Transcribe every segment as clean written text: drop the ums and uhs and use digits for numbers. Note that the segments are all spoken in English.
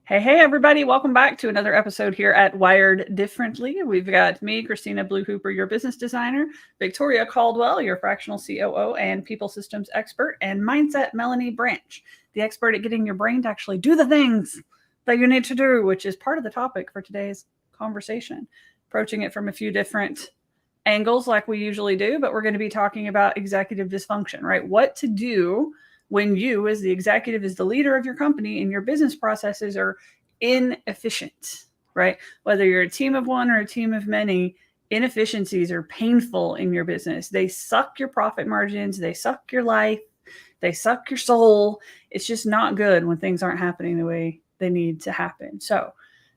Hey, everybody. Welcome back to another episode here at Wired Differently. We've got me, Christina Hooper, your business designer, Victoria Caldwell, your fractional COO and people systems expert, and mindset Melanie Branch, the expert at getting your brain to actually do the things that you need to do, which is part of the topic for today's conversation. Approaching it from a few different angles like we usually do, but we're going to be talking about executive dysfunction, right? What to do when you, as the executive, as the leader of your company, and your business processes are inefficient, right? Whether you're a team of one or a team of many, inefficiencies are painful in your business. They suck your profit margins. They suck your life. They suck your soul. It's just not good when things aren't happening the way they need to happen. So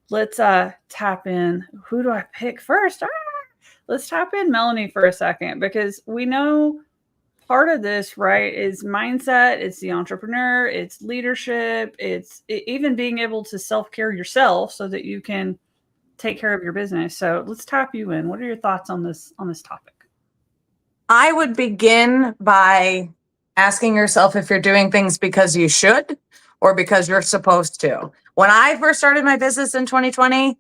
let's tap in. Who do I pick first? Let's tap in Melanie for a second, because we know part of this, right, is mindset. It's the entrepreneur, it's leadership, it's even being able to self-care yourself so that you can take care of your business. So let's tap you in. What are your thoughts on this topic? I would begin by asking yourself if you're doing things because you should or because you're supposed to. When I first started my business in 2020,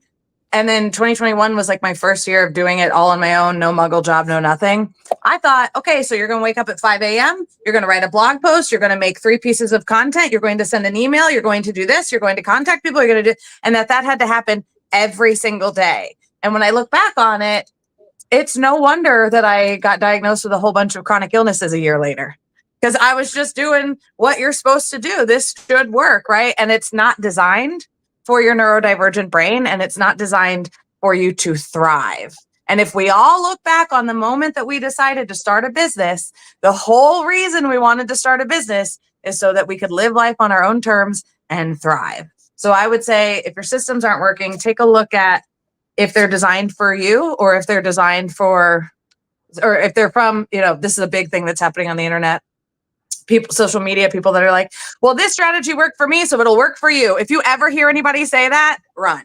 and then 2021 was like my first year of doing it all on my own, no muggle job, no nothing. I thought, okay, so you're going to wake up at 5 a.m. You're going to write a blog post. You're going to make 3 pieces of content. You're going to send an email. You're going to do this. You're going to contact people. You're going to do, and that had to happen every single day. And when I look back on it, it's no wonder that I got diagnosed with a whole bunch of chronic illnesses a year later, because I was just doing what you're supposed to do. This should work, right? And it's not designed for your neurodivergent brain, and it's not designed for you to thrive. And if we all look back on the moment that we decided to start a business, the whole reason we wanted to start a business is so that we could live life on our own terms and thrive. So I would say, if your systems aren't working, take a look at if they're designed for you, or if they're designed for, or if they're from, this is a big thing that's happening on the internet. People, social media people that are like, well, this strategy worked for me, so it'll work for you. If you ever hear anybody say that, run.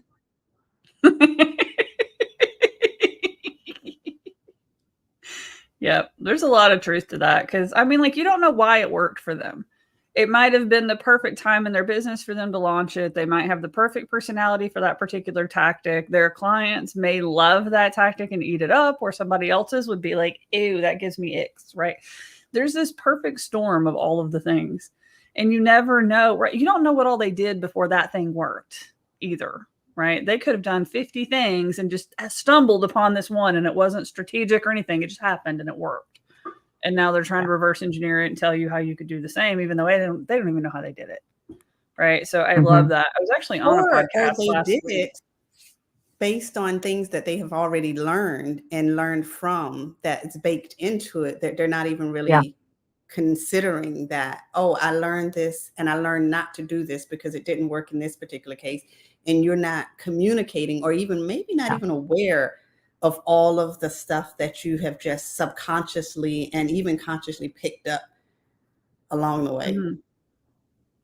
Yep. There's a lot of truth to that, because you don't know why it worked for them. It might have been the perfect time in their business for them to launch it. They might have the perfect personality for that particular tactic. Their clients may love that tactic and eat it up, or somebody else's would be like, ew, that gives me icks, right? There's this perfect storm of all of the things, and you never know, right? You don't know what all they did before that thing worked either, right? They could have done 50 things and just stumbled upon this one, and it wasn't strategic or anything. It just happened and it worked. And now they're trying to reverse engineer it and tell you how you could do the same, even though they don't even know how they did it. Right. So I love that. I was actually on a podcast last week. Based on things that they have already learned and learned from, that it's baked into it, that they're not even really considering that, oh, I learned this and I learned not to do this because it didn't work in this particular case. And you're not communicating, or even maybe not even aware of all of the stuff that you have just subconsciously and even consciously picked up along the way. Mm-hmm.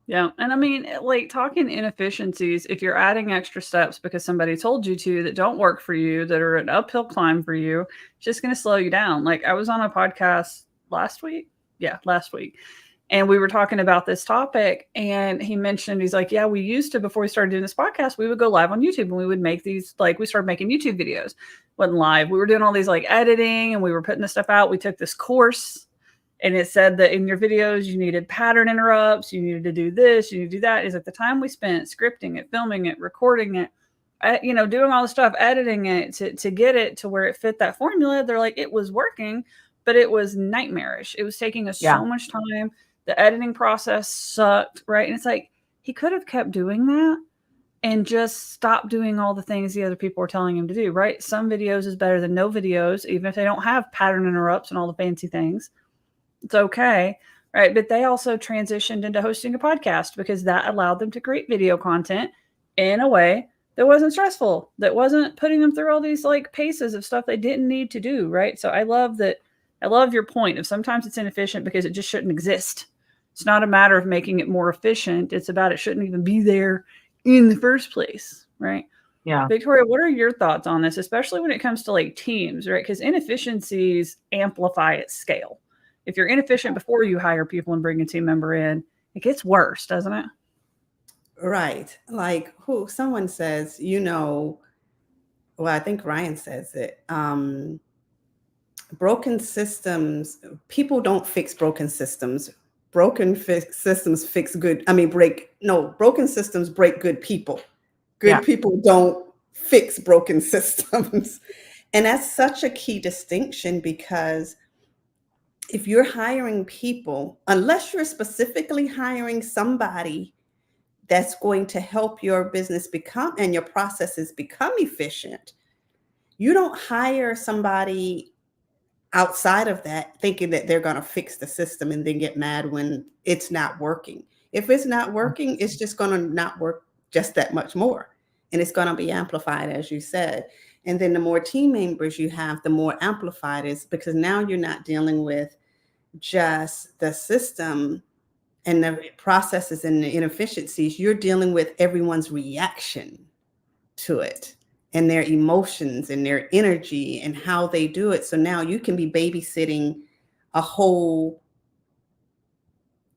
Yeah. And talking inefficiencies, if you're adding extra steps because somebody told you to, that don't work for you, that are an uphill climb for you, it's just going to slow you down. Like, I was on a podcast last week. And we were talking about this topic, and he mentioned, he's like, yeah, we used to, before we started doing this podcast, we would go live on YouTube, and we would make these, we started making YouTube videos. Wasn't live. We were doing all these editing, and we were putting this stuff out. We took this course, and it said that in your videos, you needed pattern interrupts. You needed to do this, you need to do that. Is at the time we spent scripting it, filming it, recording it, doing all the stuff, editing it to get it to where it fit that formula. They're like, it was working, but it was nightmarish. It was taking us so much time. The editing process sucked, right? And it's like, he could have kept doing that and just stopped doing all the things the other people were telling him to do, right? Some videos is better than no videos, even if they don't have pattern interrupts and all the fancy things. It's okay, right? But they also transitioned into hosting a podcast because that allowed them to create video content in a way that wasn't stressful, that wasn't putting them through all these paces of stuff they didn't need to do, right? So I love that. I love your point of sometimes it's inefficient because it just shouldn't exist. It's not a matter of making it more efficient. It's about it shouldn't even be there in the first place, right? Yeah. Victoria, what are your thoughts on this, especially when it comes to teams, right? Because inefficiencies amplify at scale. If you're inefficient before you hire people and bring a team member in, it gets worse, doesn't it? Right. Like who someone says, well, I think Ryan says it. Broken systems, people don't fix broken systems. Systems fix good. I mean, broken systems break good people. Yeah. Good people don't fix broken systems. And that's such a key distinction because if you're hiring people, unless you're specifically hiring somebody that's going to help your business become and your processes become efficient, you don't hire somebody outside of that thinking that they're going to fix the system and then get mad when it's not working. If it's not working, it's just going to not work just that much more. And it's going to be amplified, as you said. And then the more team members you have, the more amplified it is, because now you're not dealing with just the system and the processes and the inefficiencies. You're dealing with everyone's reaction to it and their emotions and their energy and how they do it. So now you can be babysitting a whole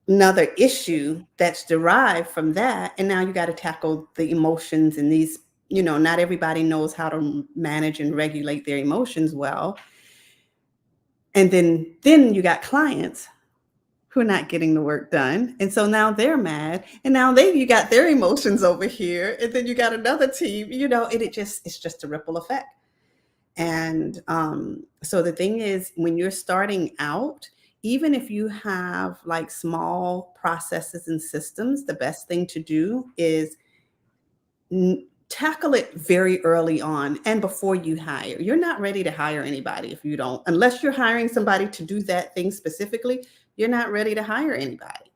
another issue that's derived from that. And now you got to tackle the emotions and these, not everybody knows how to manage and regulate their emotions well. And then you got clients who are not getting the work done. And so now they're mad. And now you got their emotions over here. And then you got another team, and it's just a ripple effect. And so the thing is, when you're starting out, even if you have like small processes and systems, the best thing to do is tackle it very early on and before you hire. You're not ready to hire anybody if you don't, unless you're hiring somebody to do that thing specifically, you're not ready to hire anybody.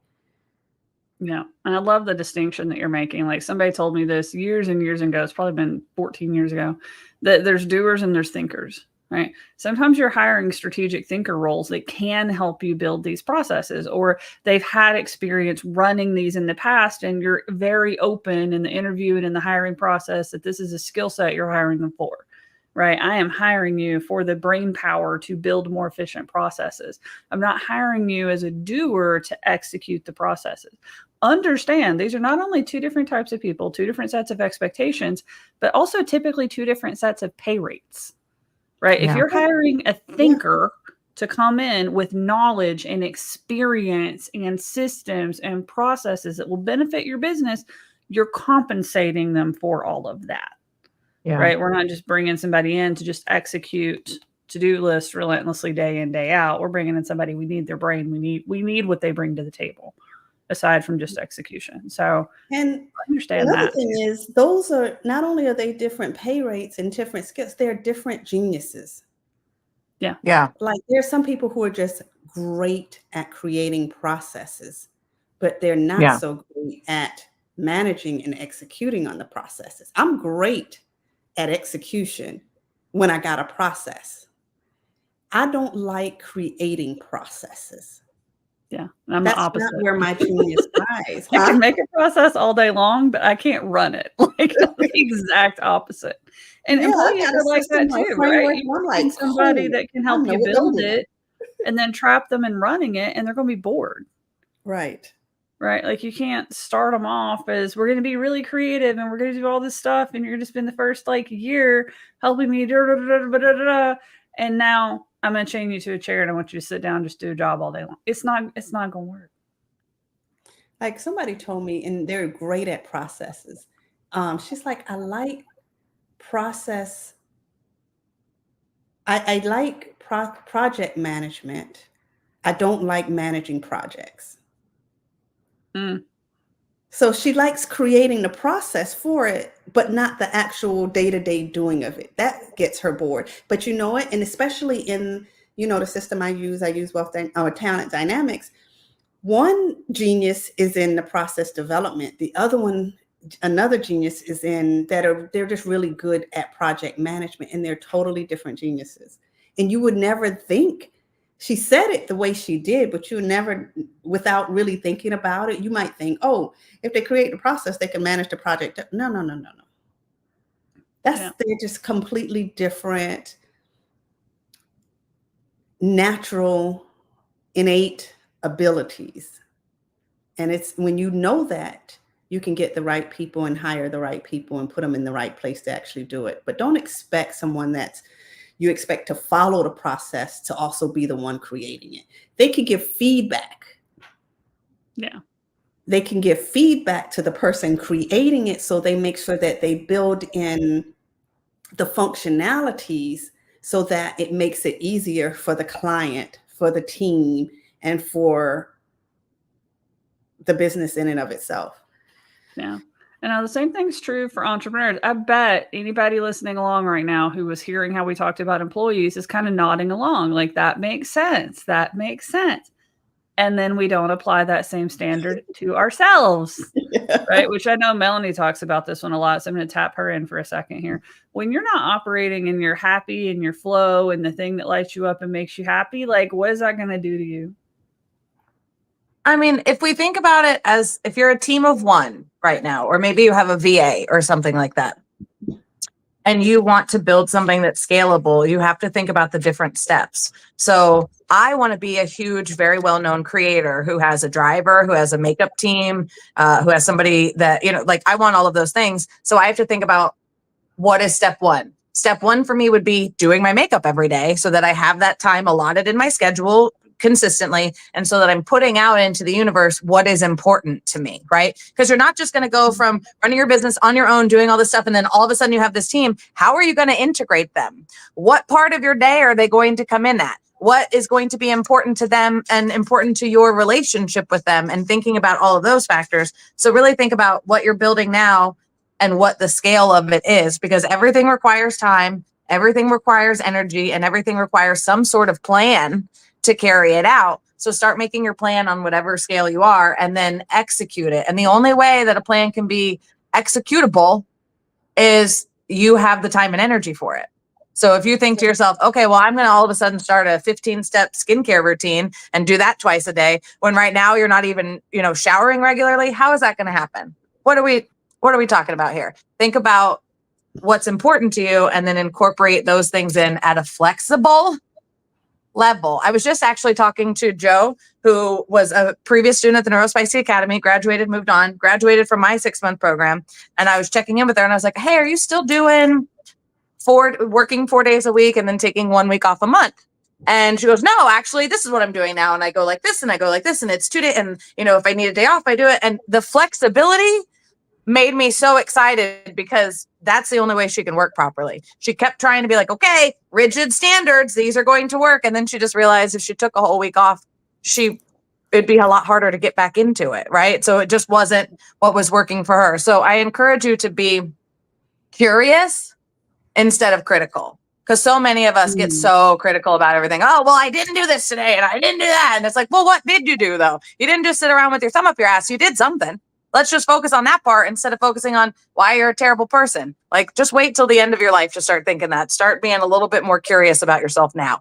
Yeah. And I love the distinction that you're making. Like somebody told me this years and years ago, it's probably been 14 years ago, that there's doers and there's thinkers, right? Sometimes you're hiring strategic thinker roles that can help you build these processes, or they've had experience running these in the past, and you're very open in the interview and in the hiring process that this is a skill set you're hiring them for. Right. I am hiring you for the brain power to build more efficient processes. I'm not hiring you as a doer to execute the processes. Understand these are not only two different types of people, two different sets of expectations, but also typically two different sets of pay rates. Right. Yeah. If you're hiring a thinker to come in with knowledge and experience and systems and processes that will benefit your business, you're compensating them for all of that. Yeah. Right. We're not just bringing somebody in to just execute to-do lists relentlessly day in, day out. We're bringing in somebody, we need their brain. We need what they bring to the table aside from just execution. So And I understand another that. thing is, those are not only are they different pay rates and different skills, they're different geniuses. Yeah. Yeah. Like there are some people who are just great at creating processes, but they're not Yeah. so great at managing and executing on the processes. I'm great at execution when I got a process. I don't like creating processes. Yeah. And I'm the That's not opposite. where my genius lies. I can Huh? make a process all day long, but I can't run it. Like I'm the exact opposite. And Yeah, I employees got a are like system that or too, right? framework, You and I'm bring in like, somebody cool. that can I help know you what they're build doing. it and then trap them in running it, and they're going to be bored. Right. Right. Like you can't start them off as we're going to be really creative and we're going to do all this stuff. And you're going to spend the first like year helping me. And now I'm going to chain you to a chair and I want you to sit down, and just do a job all day long. It's not going to work. Like somebody told me, and they're great at processes. She's like, I like process. I like project management. I don't like managing projects. Mm. So she likes creating the process for it, but not the actual day-to-day doing of it. That gets her bored. But you know what? And especially in, the system I use talent dynamics. One genius is in the process development. The other one, another genius is they're just really good at project management, and they're totally different geniuses. And you would never think, she said it the way she did, but you never, without really thinking about it, you might think, oh, if they create the process, they can manage the project. No. They're just completely different, natural, innate abilities. And it's when you know that, you can get the right people and hire the right people and put them in the right place to actually do it. But don't expect someone you expect to follow the process to also be the one creating it. They can give feedback. Yeah. They can give feedback to the person creating it, so they make sure that they build in the functionalities so that it makes it easier for the client, for the team, and for the business in and of itself. Yeah. And the same thing's true for entrepreneurs. I bet anybody listening along right now who was hearing how we talked about employees is kind of nodding along like, that makes sense. That makes sense. And then we don't apply that same standard to ourselves, right? Which I know Melanie talks about this one a lot. So I'm going to tap her in for a second here. When you're not operating and you're happy and your flow and the thing that lights you up and makes you happy, like, what is that going to do to you? I mean, if we think about it as if you're a team of one right now, or maybe you have a VA or something like that, and you want to build something that's scalable, you have to think about the different steps. So I want to be a huge, very well-known creator who has a driver, who has a makeup team, who has somebody that, like, I want all of those things. So I have to think about, what is step one? Step one for me would be doing my makeup every day so that I have that time allotted in my schedule consistently. And so that I'm putting out into the universe what is important to me, right? Because you're not just going to go from running your business on your own, doing all this stuff, and then all of a sudden you have this team. How are you going to integrate them? What part of your day are they going to come in at? What is going to be important to them and important to your relationship with them, and thinking about all of those factors. So really think about what you're building now and what the scale of it is, because everything requires time, everything requires energy, and everything requires some sort of plan to carry it out. So start making your plan on whatever scale you are, and then execute it. And the only way that a plan can be executable is you have the time and energy for it. So if you think to yourself, okay, well, I'm going to all of a sudden start a 15-step skincare routine and do that twice a day, when right now you're not even, showering regularly, how is that going to happen? What are we talking about here? Think about what's important to you and then incorporate those things in at a flexible level. I was just actually talking to Joe, who was a previous student at the Neuro-Spicy Academy, graduated from my 6-month program. And I was checking in with her and I was like, hey, are you still doing working 4 days a week and then taking 1 week off a month? And she goes, no, actually, this is what I'm doing now. And I go like this, and I go like this, and it's 2 days. And, if I need a day off, I do it. And the flexibility made me so excited, because that's the only way she can work properly. She kept trying to be like, okay, rigid standards, these are going to work. And then she just realized if she took a whole week off, it'd be a lot harder to get back into it. Right. So it just wasn't what was working for her. So I encourage you to be curious instead of critical, because so many of us get so critical about everything. Oh, well, I didn't do this today and I didn't do that. And it's like, well, what did you do though? You didn't just sit around with your thumb up your ass. You did something. Let's just focus on that part instead of focusing on why you're a terrible person. Like, just wait till the end of your life to start thinking that. Start being a little bit more curious about yourself now.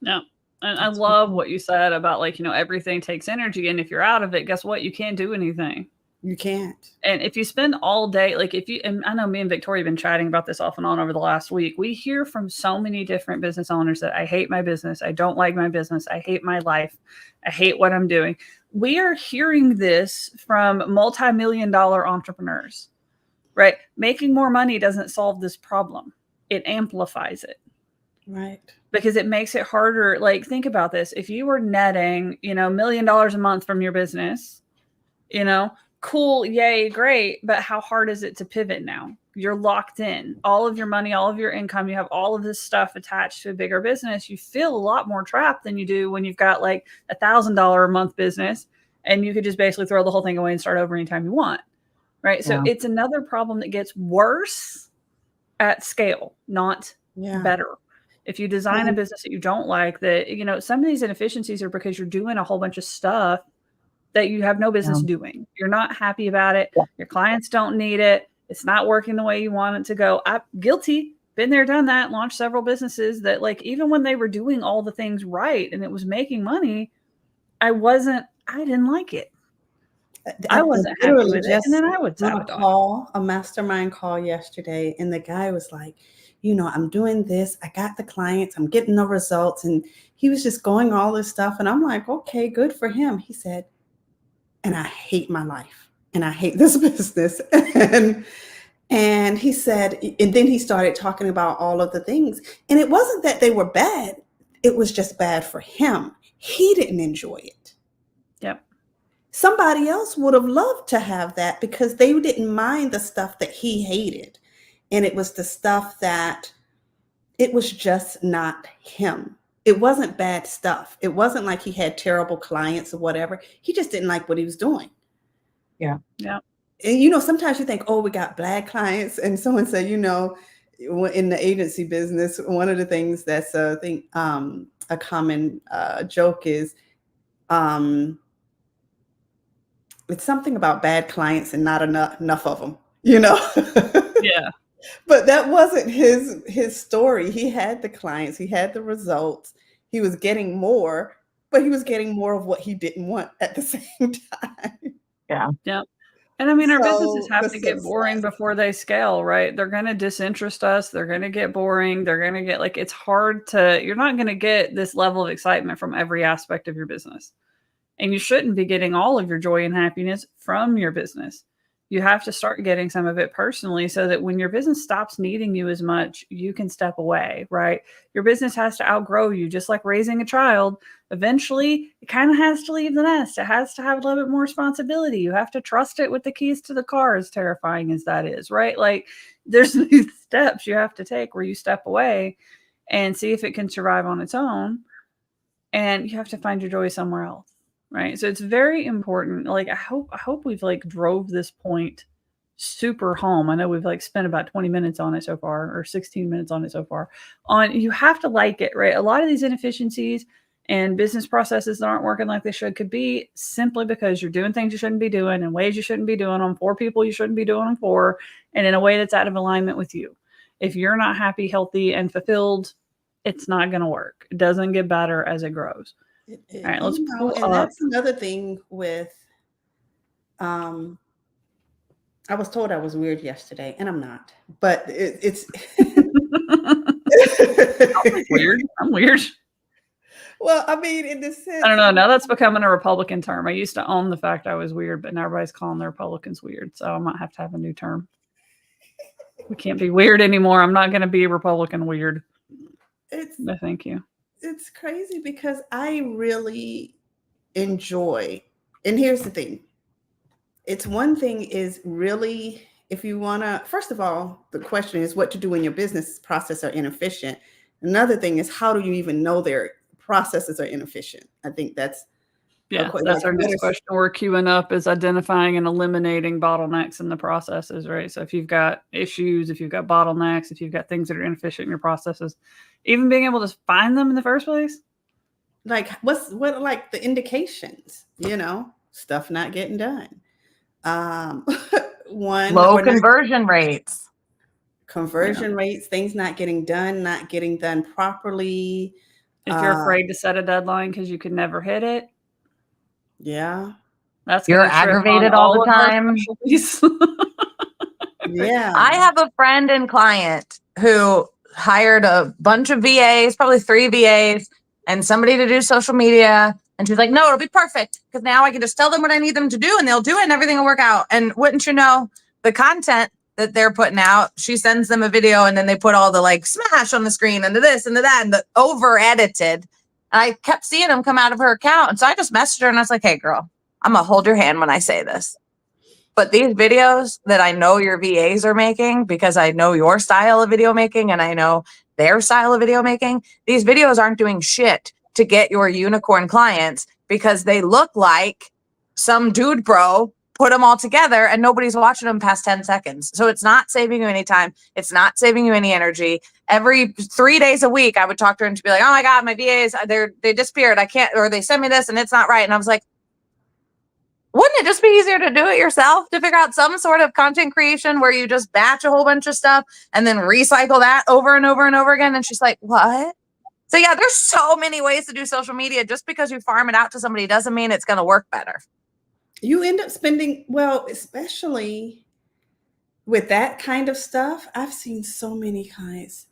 Yeah. And I love what you said about, like, everything takes energy. And if you're out of it, guess what? You can't do anything. You can't. And if you spend all day, like, and I know me and Victoria have been chatting about this off and on over the last week. We hear from so many different business owners that I hate my business. I don't like my business. I hate my life. I hate what I'm doing. We are hearing this from multi-million-dollar entrepreneurs, right? Making more money doesn't solve this problem. It amplifies it. Right. Because it makes it harder. Like, think about this. If you were netting, $1 million a month from your business, cool, yay, great. But how hard is it to pivot now? You're locked in. All of your money, all of your income, you have all of this stuff attached to a bigger business. You feel a lot more trapped than you do when you've got like $1,000 a month business and you could just basically throw the whole thing away and start over anytime you want. Right. So it's another problem that gets worse at scale, not better. If you design a business that you don't like, that, some of these inefficiencies are because you're doing a whole bunch of stuff that you have no business doing. You're not happy about it. Your clients don't need it. It's not working the way you want it to go. I'm guilty. Been there, done that. Launched several businesses that, like, even when they were doing all the things right and it was making money, I didn't like it. I wasn't happy with it. And then I would sabotage. A mastermind call yesterday, and the guy was like, I'm doing this. I got the clients. I'm getting the results. And he was just going all this stuff. And I'm like, okay, good for him. He said, and I hate my life. and I hate this business. And he said, and then he started talking about all of the things. And it wasn't that they were bad. It was just bad for him. He didn't enjoy it. Yep. Somebody else would have loved to have that because they didn't mind the stuff that he hated. And it was the stuff that it was just not him. It wasn't bad stuff. It wasn't like he had terrible clients or whatever. He just didn't like what he was doing. Yeah. Yeah. And, sometimes you think, oh, we got Black clients. And someone said, in the agency business, one of the things that's a common joke is it's something about bad clients and not enough of them, Yeah. But that wasn't his story. He had the clients, he had the results, he was getting more, but he was getting more of what he didn't want at the same time. Yeah. Yep. And I mean, our businesses So have to get boring before they scale, right? They're going to disinterest us. They're going to get boring. They're going to get it's hard you're not going to get this level of excitement from every aspect of your business. And you shouldn't be getting all of your joy and happiness from your business. You have to start getting some of it personally so that when your business stops needing you as much, you can step away, right? Your business has to outgrow you, just like raising a child. Eventually, it kind of has to leave the nest. It has to have a little bit more responsibility. You have to trust it with the keys to the car, as terrifying as that is, right? There's these steps you have to take where you step away and see if it can survive on its own. And you have to find your joy somewhere else. Right. So it's very important. I hope we've drove this point super home. I know we've spent about 20 minutes on it so far, or 16 minutes on it so far. You have to like it, right? A lot of these inefficiencies and business processes that aren't working like they should could be simply because you're doing things you shouldn't be doing in ways you shouldn't be doing them for people you shouldn't be doing them for, and in a way that's out of alignment with you. If you're not happy, healthy, and fulfilled, it's not going to work. It doesn't get better as it grows. All right, let's pull and up. that's another thing with I was told I was weird yesterday, and I'm not, but it's weird. I'm weird. Well, I mean, in the sense, I don't know. Now that's becoming a Republican term. I used to own the fact I was weird, but now everybody's calling the Republicans weird. So I might have to have a new term. We can't be weird anymore. I'm not going to be Republican weird. No, thank you. It's crazy because I really enjoy, and here's the thing. It's one thing is really, if you want to, first of all, the question is what to do when your business processes are inefficient. Another thing is, how do you even know their processes are inefficient? I think that's that's our next question we're queuing up, is identifying and eliminating bottlenecks in the processes, right? So if you've got issues, if you've got bottlenecks, if you've got things that are inefficient in your processes, even being able to find them in the first place. What the indications, stuff not getting done. Low conversion rates. Rates, things not getting done properly. If you're afraid to set a deadline because you could never hit it. Yeah. That's you're aggravated all the time. Yeah. I have a friend and client who hired a bunch of VAs, probably 3 VAs, and somebody to do social media. And she's like, no, it'll be perfect because now I can just tell them what I need them to do and they'll do it and everything will work out. And wouldn't you know, the content that they're putting out, she sends them a video and then they put all the smash on the screen and the this and the that and the over edited. And I kept seeing them come out of her account. And so I just messaged her and I was like, hey, girl, I'm going to hold your hand when I say this. But these videos that I know your VAs are making, because I know your style of video making and I know their style of video making, these videos aren't doing shit to get your unicorn clients because they look like some dude bro put them all together and nobody's watching them past 10 seconds. So it's not saving you any time. It's not saving you any energy. Every 3 days a week, I would talk to her and she'd be like, oh my God, my VAs, they disappeared. I can't, or they sent me this and it's not right. And I was like, wouldn't it just be easier to do it yourself, to figure out some sort of content creation where you just batch a whole bunch of stuff and then recycle that over and over and over again? And she's like, what? So yeah, there's so many ways to do social media. Just because you farm it out to somebody doesn't mean it's going to work better. You end up spending, especially with that kind of stuff. I've seen so many clients,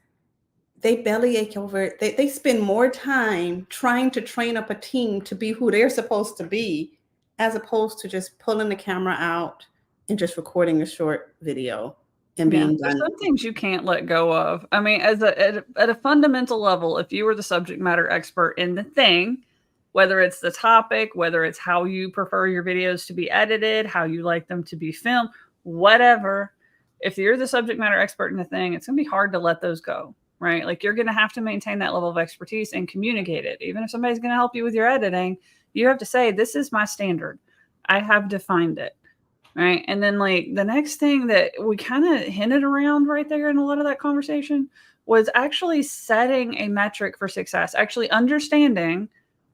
they bellyache over it. They spend more time trying to train up a team to be who they're supposed to be as opposed to just pulling the camera out and just recording a short video and being There's done. some things you can't let go of. I mean, at a fundamental level, if you were the subject matter expert in the thing, whether it's the topic, whether it's how you prefer your videos to be edited, how you like them to be filmed, whatever, if you're the subject matter expert in the thing, it's going to be hard to let those go, right? Like you're going to have to maintain that level of expertise and communicate it. Even if somebody's going to help you with your editing, you have to say, this is my standard. I have defined it. Right. And then like the next thing that we kind of hinted around right there in a lot of that conversation was actually setting a metric for success, actually understanding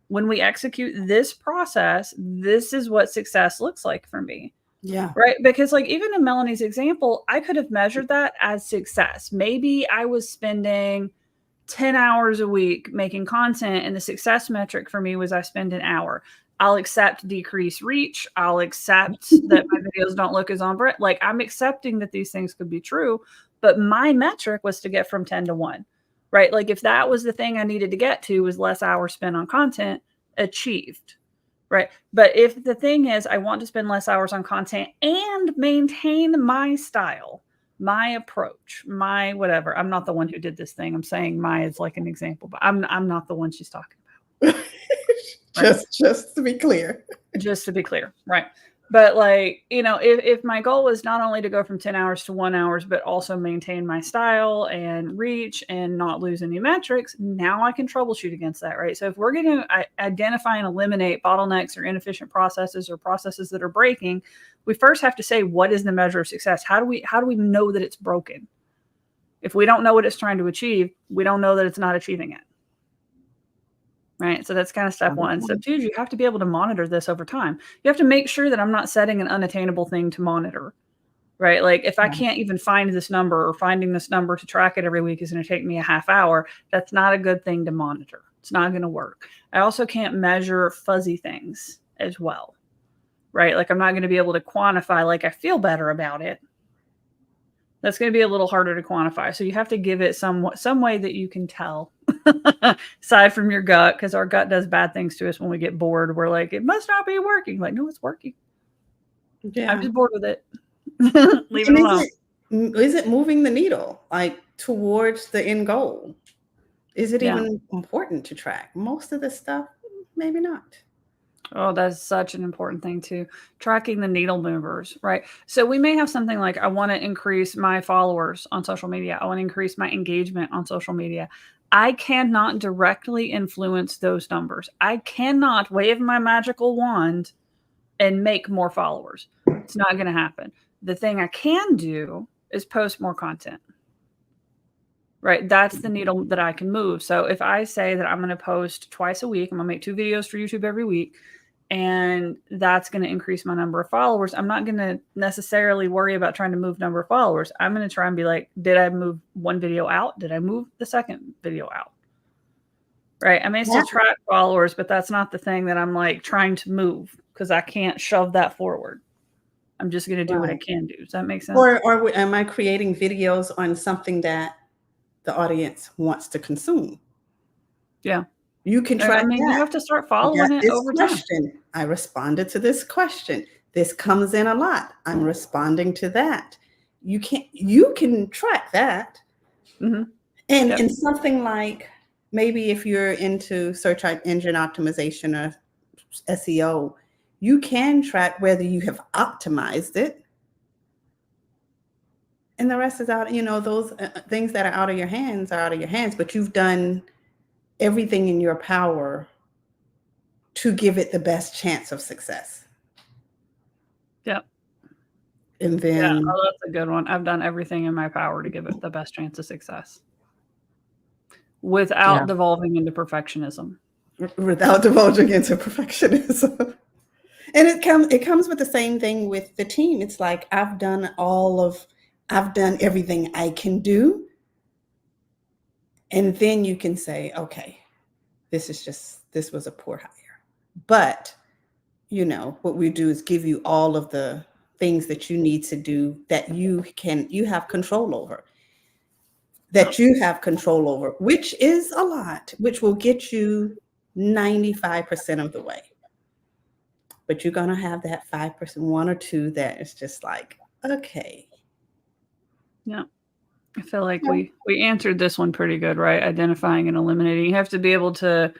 when we execute this process, this is what success looks like for me. Yeah. Right. Because like even in Melanie's example, I could have measured that as success. Maybe I was spending 10 hours a week making content, and the success metric for me was I spend an hour. I'll accept decreased reach. I'll accept that my videos don't look as on brand. Like I'm accepting that these things could be true, but my metric was to get from 10 to 1, right? Like if that was the thing I needed to get to was less hours spent on content, achieved, right? But if the thing is I want to spend less hours on content and maintain my style, my approach, my whatever. I'm not the one who did this thing. I'm saying my is like an example, but I'm not the one she's talking about. Just to be clear. Just to be clear, right? But like, you know, if my goal was not only to go from 10 hours to 1 hour, but also maintain my style and reach and not lose any metrics, now I can troubleshoot against that, right? So if we're going to identify and eliminate bottlenecks or inefficient processes or processes that are breaking, we first have to say, what is the measure of success? How do we know that it's broken? If we don't know what it's trying to achieve, we don't know that it's not achieving it. Right. So that's kind of step one. Step two is you have to be able to monitor this over time. You have to make sure that I'm not setting an unattainable thing to monitor. Right. Like if I can't even find this number, or finding this number to track it every week is going to take me a half hour, that's not a good thing to monitor. It's not going to work. I also can't measure fuzzy things as well. Right. Like I'm not going to be able to quantify, like I feel better about it. That's going to be a little harder to quantify. So you have to give it some way that you can tell, aside from your gut, because our gut does bad things to us when we get bored. We're like, it must not be working. Like, no, it's working. Yeah. I'm just bored with it. Leave it alone. Is it moving the needle like towards the end goal? Is it even important to track? Most of the stuff, maybe not. Oh, that's such an important thing too. Tracking the needle movers, right? So we may have something like, I want to increase my followers on social media. I want to increase my engagement on social media. I cannot directly influence those numbers. I cannot wave my magical wand and make more followers. It's not going to happen. The thing I can do is post more content. Right. That's the needle that I can move. So if I say that I'm going to post twice a week, I'm going to make 2 videos for YouTube every week, and that's going to increase my number of followers, I'm not going to necessarily worry about trying to move number of followers. I'm going to try and be like, did I move one video out? Did I move the second video out? Right. I may still track followers, but that's not the thing that I'm like trying to move, because I can't shove that forward. I'm just going to do what I can do. Does that make sense? Or am I creating videos on something that the audience wants to consume? Yeah. You can try. I mean, you have to start following it over time. I responded to this question. This comes in a lot. I'm responding to that. You can track that. Mm-hmm. And something like, maybe if you're into search engine optimization or SEO, you can track whether you have optimized it. And the rest is out, those things that are out of your hands are out of your hands, but you've done everything in your power to give it the best chance of success. Yep. And then that's a good one. I've done everything in my power to give it the best chance of success without devolving into perfectionism. Without divulging into perfectionism. And it comes with the same thing with the team. It's like, I've done everything I can do. And then you can say, okay, this was a poor hire. But, what we do is give you all of the things that you need to do that you have control over. Which is a lot, which will get you 95% of the way. but you're going to have that 5%, 1 or 2 that is just like, okay. Yeah. I feel like we answered this one pretty good, right? Identifying and eliminating. You have to be able to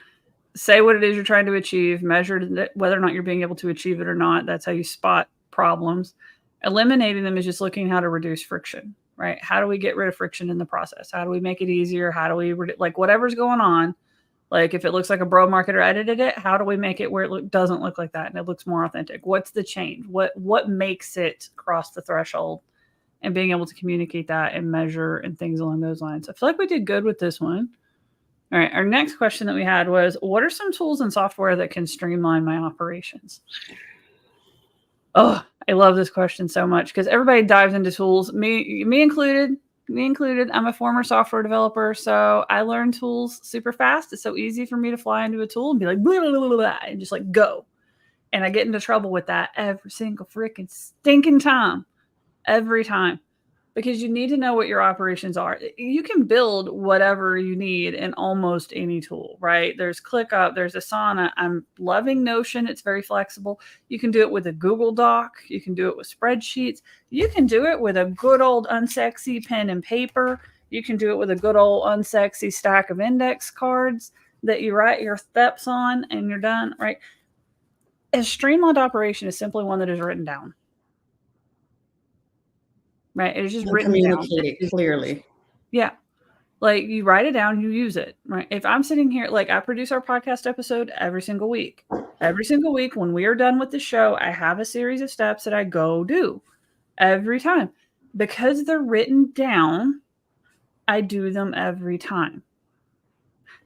say what it is you're trying to achieve, measure whether or not you're being able to achieve it or not. That's how you spot problems. Eliminating them is just looking how to reduce friction, right? How do we get rid of friction in the process? How do we make it easier? How do we, like, whatever's going on, like if it looks like a bro marketer edited it, how do we make it where it doesn't look like that and it looks more authentic? What's the change? What makes it cross the threshold? And being able to communicate that and measure and things along those lines. I feel like we did good with this one. All right. Our next question that we had was, what are some tools and software that can streamline my operations? Oh, I love this question so much because everybody dives into tools, me included. I'm a former software developer, so I learn tools super fast. It's so easy for me to fly into a tool and be like, blah, blah, blah, blah, and just like go. And I get into trouble with that every single freaking stinking time. Every time, because you need to know what your operations are. You can build whatever you need in almost any tool, right? There's ClickUp, there's Asana. I'm loving Notion. It's very flexible. You can do it with a Google Doc. You can do it with spreadsheets. You can do it with a good old unsexy pen and paper. You can do it with a good old unsexy stack of index cards that you write your steps on and you're done, right? A streamlined operation is simply one that is written down. Right. It's just written down. Communicated clearly. Yeah. Like you write it down, you use it. Right. If I'm sitting here, like I produce our podcast episode every single week. Every single week when we are done with the show, I have a series of steps that I go do every time. Because they're written down, I do them every time.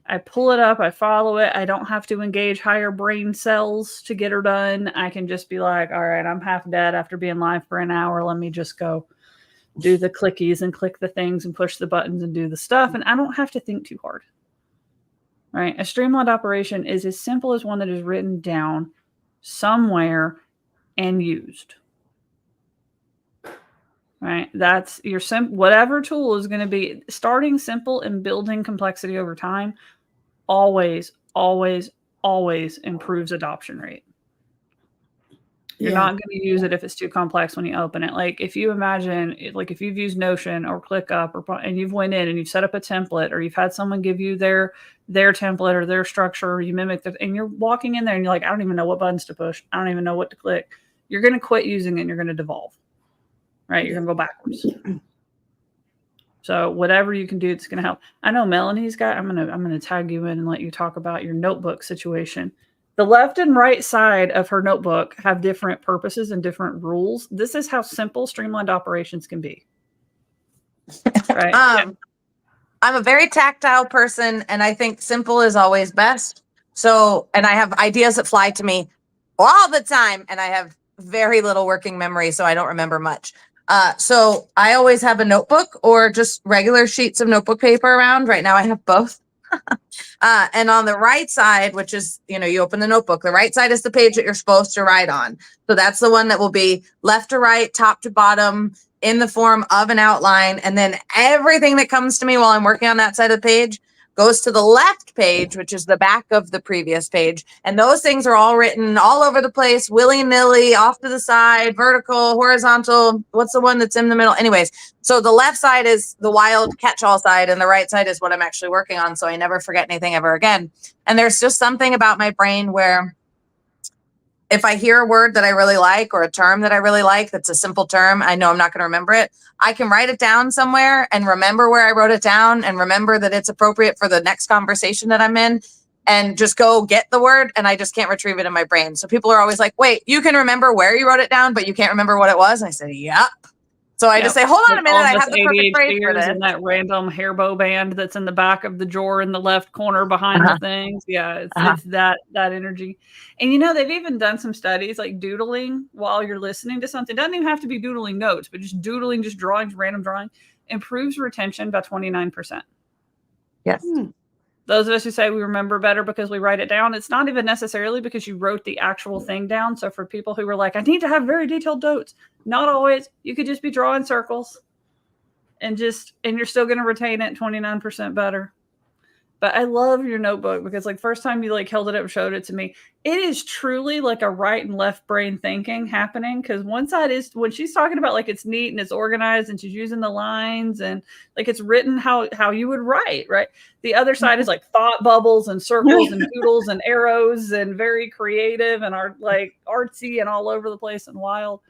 I pull it up, I follow it. I don't have to engage higher brain cells to get her done. I can just be like, all right, I'm half dead after being live for an hour. Let me just go do the clickies and click the things and push the buttons and do the stuff. And I don't have to think too hard, right? A streamlined operation is as simple as one that is written down somewhere and used, right? That's your whatever tool is going to be. Starting simple and building complexity over time always, always, always improves adoption rate. You're not going to use it if it's too complex when you open it. Like if you imagine, like if you've used Notion or ClickUp and you've went in and you've set up a template or you've had someone give you their template or their structure, or you mimic it and you're walking in there and you're like, I don't even know what buttons to push. I don't even know what to click. You're going to quit using it and you're going to devolve, right? You're going to go backwards. So whatever you can do, it's going to help. I know Melanie's got, I'm going to tag you in and let you talk about your notebook situation. The left and right side of her notebook have different purposes and different rules. This is how simple streamlined operations can be. Right? I'm a very tactile person, and I think simple is always best. So, and I have ideas that fly to me all the time, and I have very little working memory, so I don't remember much. So I always have a notebook or just regular sheets of notebook paper around. Right now I have both. And on the right side, which is, you open the notebook, the right side is the page that you're supposed to write on. So that's the one that will be left to right, top to bottom, in the form of an outline. And then everything that comes to me while I'm working on that side of the page goes to the left page, which is the back of the previous page. And those things are all written all over the place, willy-nilly, off to the side, vertical, horizontal. What's the one that's in the middle? Anyways, so the left side is the wild catch-all side, and the right side is what I'm actually working on, so I never forget anything ever again. And there's just something about my brain where if I hear a word that I really like or a term that I really like, that's a simple term, I know I'm not going to remember it. I can write it down somewhere and remember where I wrote it down and remember that it's appropriate for the next conversation that I'm in and just go get the word, and I just can't retrieve it in my brain. So people are always like, wait, you can remember where you wrote it down, but you can't remember what it was? And I say, yep. So I just say, hold on a minute, I have the perfect phrase for this. And that random hair bow band that's in the back of the drawer in the left corner behind the things. Yeah, it's that energy. And they've even done some studies like doodling while you're listening to something. It doesn't even have to be doodling notes, but just doodling, just drawings, random drawing, improves retention by 29%. Yes. Those of us who say we remember better because we write it down, it's not even necessarily because you wrote the actual thing down. So for people who were like, I need to have very detailed notes, not always. You could just be drawing circles and you're still going to retain it 29% better. But I love your notebook because like first time you like held it up and showed it to me, it is truly like a right and left brain thinking happening. Cause one side is when she's talking about like it's neat and it's organized and she's using the lines and like it's written how you would write, right? The other side is like thought bubbles and circles and doodles and arrows and very creative and art like artsy and all over the place and wild.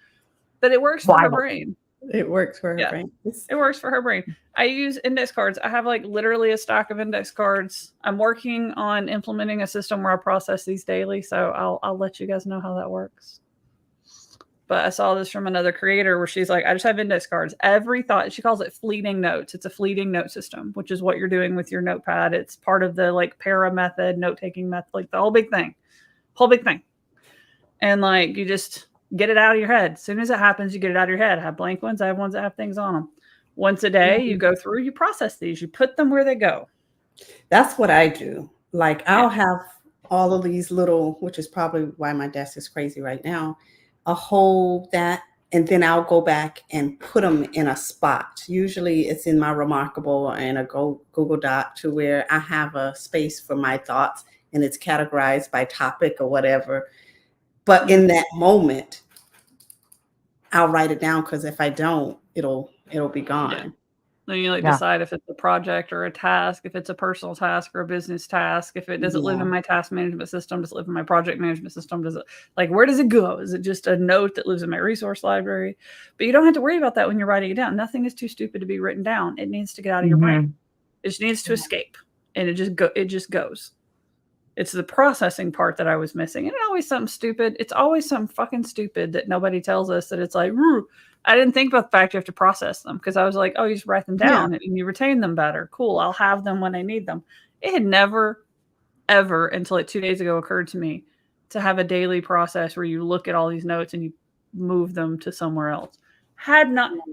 But it works for her brain. It works for her brain. It works for her brain. I use index cards. I have like literally a stack of index cards. I'm working on implementing a system where I process these daily. So I'll let you guys know how that works. But I saw this from another creator where she's like, I just have index cards. Every thought, she calls it fleeting notes. It's a fleeting note system, which is what you're doing with your notepad. It's part of the like para method, note-taking method, like the whole big thing. And like, you just get it out of your head. As soon as it happens, you get it out of your head. I have blank ones. I have ones that have things on them. Once a day, you go through, you process these, you put them where they go. That's what I do. Like I'll have all of these little, which is probably why my desk is crazy right now. I'll hold that and then I'll go back and put them in a spot. Usually it's in my Remarkable and a Google Doc to where I have a space for my thoughts and it's categorized by topic or whatever. But in that moment, I'll write it down because if I don't, it'll be gone. Yeah. Then you like decide if it's a project or a task, if it's a personal task or a business task, if it doesn't live in my task management system, does it live in my project management system? Does it like where does it go? Is it just a note that lives in my resource library? But you don't have to worry about that when you're writing it down. Nothing is too stupid to be written down. It needs to get out of your brain. It just needs to escape. And it just goes. It's the processing part that I was missing. And it's always something stupid. It's always something fucking stupid that nobody tells us that it's like, I didn't think about the fact you have to process them because I was like, oh, you just write them down and you retain them better. Cool. I'll have them when I need them. It had never, ever until like 2 days ago occurred to me to have a daily process where you look at all these notes and you move them to somewhere else. Had not even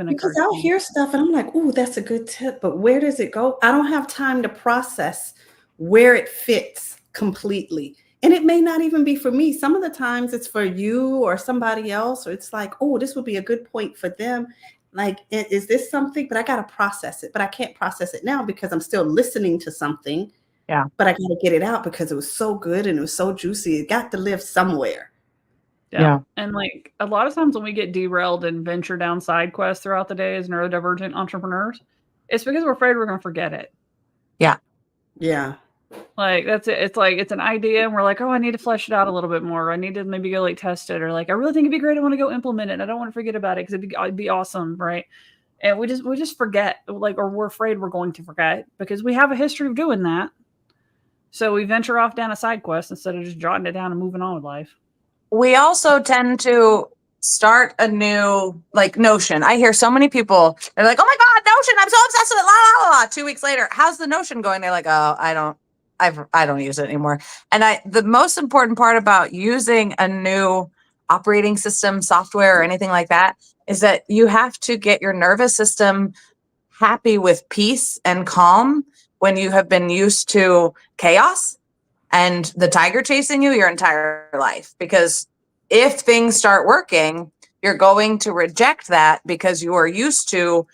occurred. Because I'll hear stuff and I'm like, oh, that's a good tip. But where does it go? I don't have time to process where it fits completely. And it may not even be for me. Some of the times it's for you or somebody else, or it's like, oh, this would be a good point for them. Like, is this something? But I got to process it. But I can't process it now because I'm still listening to something. Yeah. But I got to get it out because it was so good and it was so juicy. It got to live somewhere. Yeah. And like a lot of times when we get derailed and venture down side quests throughout the day as neurodivergent entrepreneurs, it's because we're afraid we're going to forget it. Yeah. Yeah. Like that's it. It's like, it's an idea and we're like, oh, I need to flesh it out a little bit more. I need to maybe go like test it or like, I really think it'd be great. I want to go implement it. I don't want to forget about it because it'd be awesome. Right. And we just forget like, or we're afraid we're going to forget because we have a history of doing that. So we venture off down a side quest instead of just jotting it down and moving on with life. We also tend to start a new like Notion. I hear so many people, they're like, oh my God, Notion, I'm so obsessed with it. La, la, la. 2 weeks later, how's the Notion going? They're like, oh, I don't use it anymore. And the most important part about using a new operating system, software, or anything like that is that you have to get your nervous system happy with peace and calm when you have been used to chaos and the tiger chasing you your entire life. Because if things start working, you're going to reject that because you are used to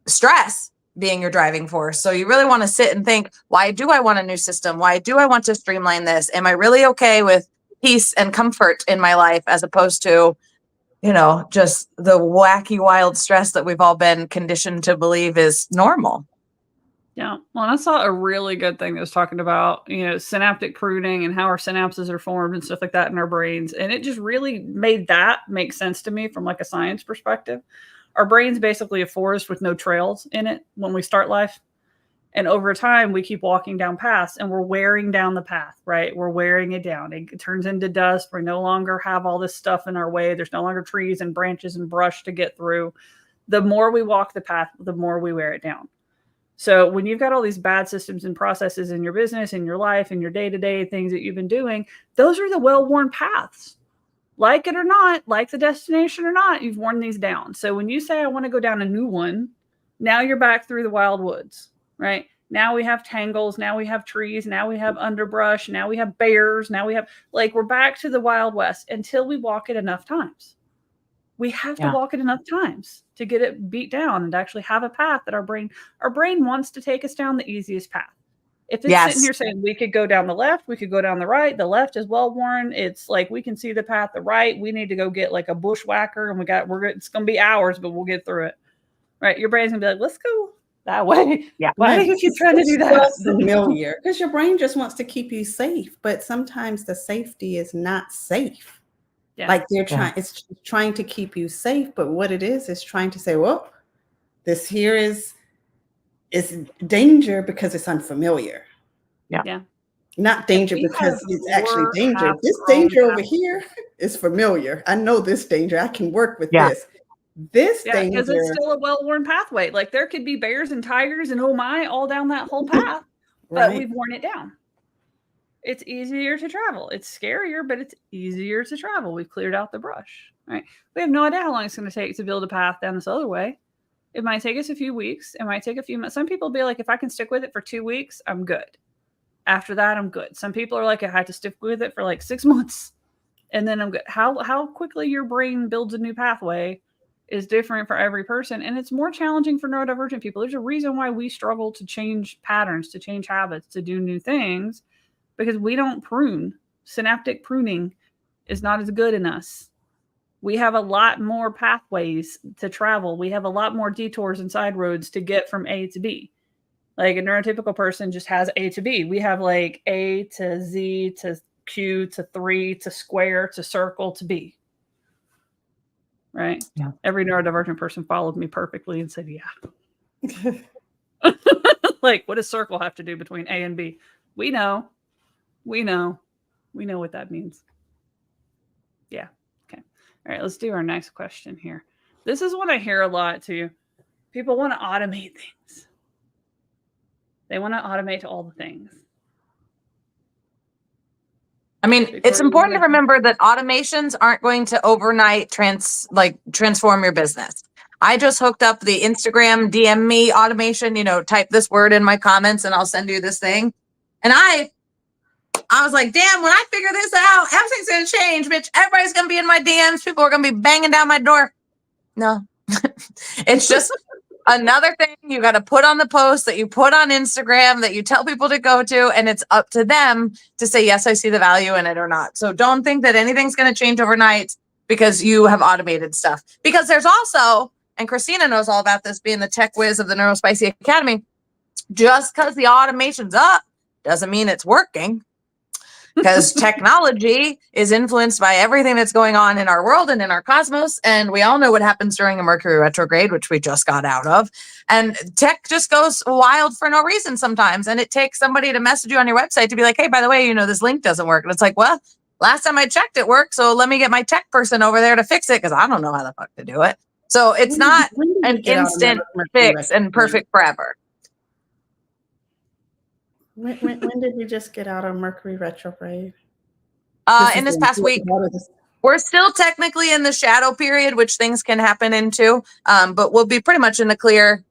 stress being your driving force. So you really want to sit and think, why do I want a new system? Why do I want to streamline this? Am I really okay with peace and comfort in my life as opposed to, just the wacky, wild stress that we've all been conditioned to believe is normal? Yeah. Well, and I saw a really good thing that was talking about, synaptic pruning and how our synapses are formed and stuff like that in our brains. And it just really made that make sense to me from like a science perspective. Our brain's basically a forest with no trails in it when we start life. And over time, we keep walking down paths and we're wearing down the path, right? We're wearing it down. It turns into dust. We no longer have all this stuff in our way. There's no longer trees and branches and brush to get through. The more we walk the path, the more we wear it down. So when you've got all these bad systems and processes in your business, in your life, in your day-to-day things that you've been doing, those are the well-worn paths. Like it or not, like the destination or not, you've worn these down. So when you say, I want to go down a new one, now you're back through the wild woods, right? Now we have tangles. Now we have trees. Now we have underbrush. Now we have bears. Now we have, we're back to the Wild West until we walk it enough times. We have to walk it enough times to get it beat down and to actually have a path that our brain wants to take us down the easiest path. If it's sitting here saying we could go down the left, we could go down the right, the left is well worn. It's like we can see the path, the right. We need to go get like a bushwhacker, and it's going to be hours, but we'll get through it. Right? Your brain's gonna be like, let's go that way. Yeah. Why do you keep trying to do that? Familiar, because your brain just wants to keep you safe, but sometimes the safety is not safe. Yeah. Like it's trying to keep you safe, but what it is trying to say, well, this here is danger because it's unfamiliar. Yeah. Not danger because it's actually danger. This danger over here is familiar. I know this danger. I can work with this. This danger, because it's still a well-worn pathway. Like there could be bears and tigers and oh my, all down that whole path, but we've worn it down. It's easier to travel. It's scarier, but it's easier to travel. We've cleared out the brush, right? We have no idea how long it's going to take to build a path down this other way. It might take us a few weeks. It might take a few months. Some people be like, if I can stick with it for 2 weeks, I'm good. After that, I'm good. Some people are like, I had to stick with it for like 6 months and then I'm good. How quickly your brain builds a new pathway is different for every person. And it's more challenging for neurodivergent people. There's a reason why we struggle to change patterns, to change habits, to do new things, because we don't prune. Synaptic pruning is not as good in us. We have a lot more pathways to travel. We have a lot more detours and side roads to get from A to B. Like a neurotypical person just has A to B. We have like A to Z to Q to 3 to square to circle to B. Right? Yeah. Every neurodivergent person followed me perfectly and said, yeah. Like, what does circle have to do between A and B? We know what that means. Yeah. Okay. All right. Let's do our next question here. This is what I hear a lot too. People want to automate things. They want to automate all the things. I mean, it's important to remember that automations aren't going to overnight transform your business. I just hooked up the Instagram DM me automation, type this word in my comments and I'll send you this thing. And I was like, damn, when I figure this out, everything's going to change, bitch. Everybody's going to be in my DMs. People are going to be banging down my door. No, it's just another thing you got to put on the post that you put on Instagram that you tell people to go to. And it's up to them to say, yes, I see the value in it or not. So don't think that anything's going to change overnight because you have automated stuff. Because there's also, and Christina knows all about this being the tech whiz of the Neuro-Spicy Academy, just because the automation's up doesn't mean it's working. Because technology is influenced by everything that's going on in our world and in our cosmos. And we all know what happens during a Mercury retrograde, which we just got out of. And tech just goes wild for no reason sometimes. And it takes somebody to message you on your website to be like, hey, by the way, this link doesn't work. And it's like, well, last time I checked, it worked. So let me get my tech person over there to fix it because I don't know how the fuck to do it. So it's not an instant fix and perfect forever. When did we just get out of Mercury retrograde? In this past week. We're still technically in the shadow period, which things can happen into, but we'll be pretty much in the clear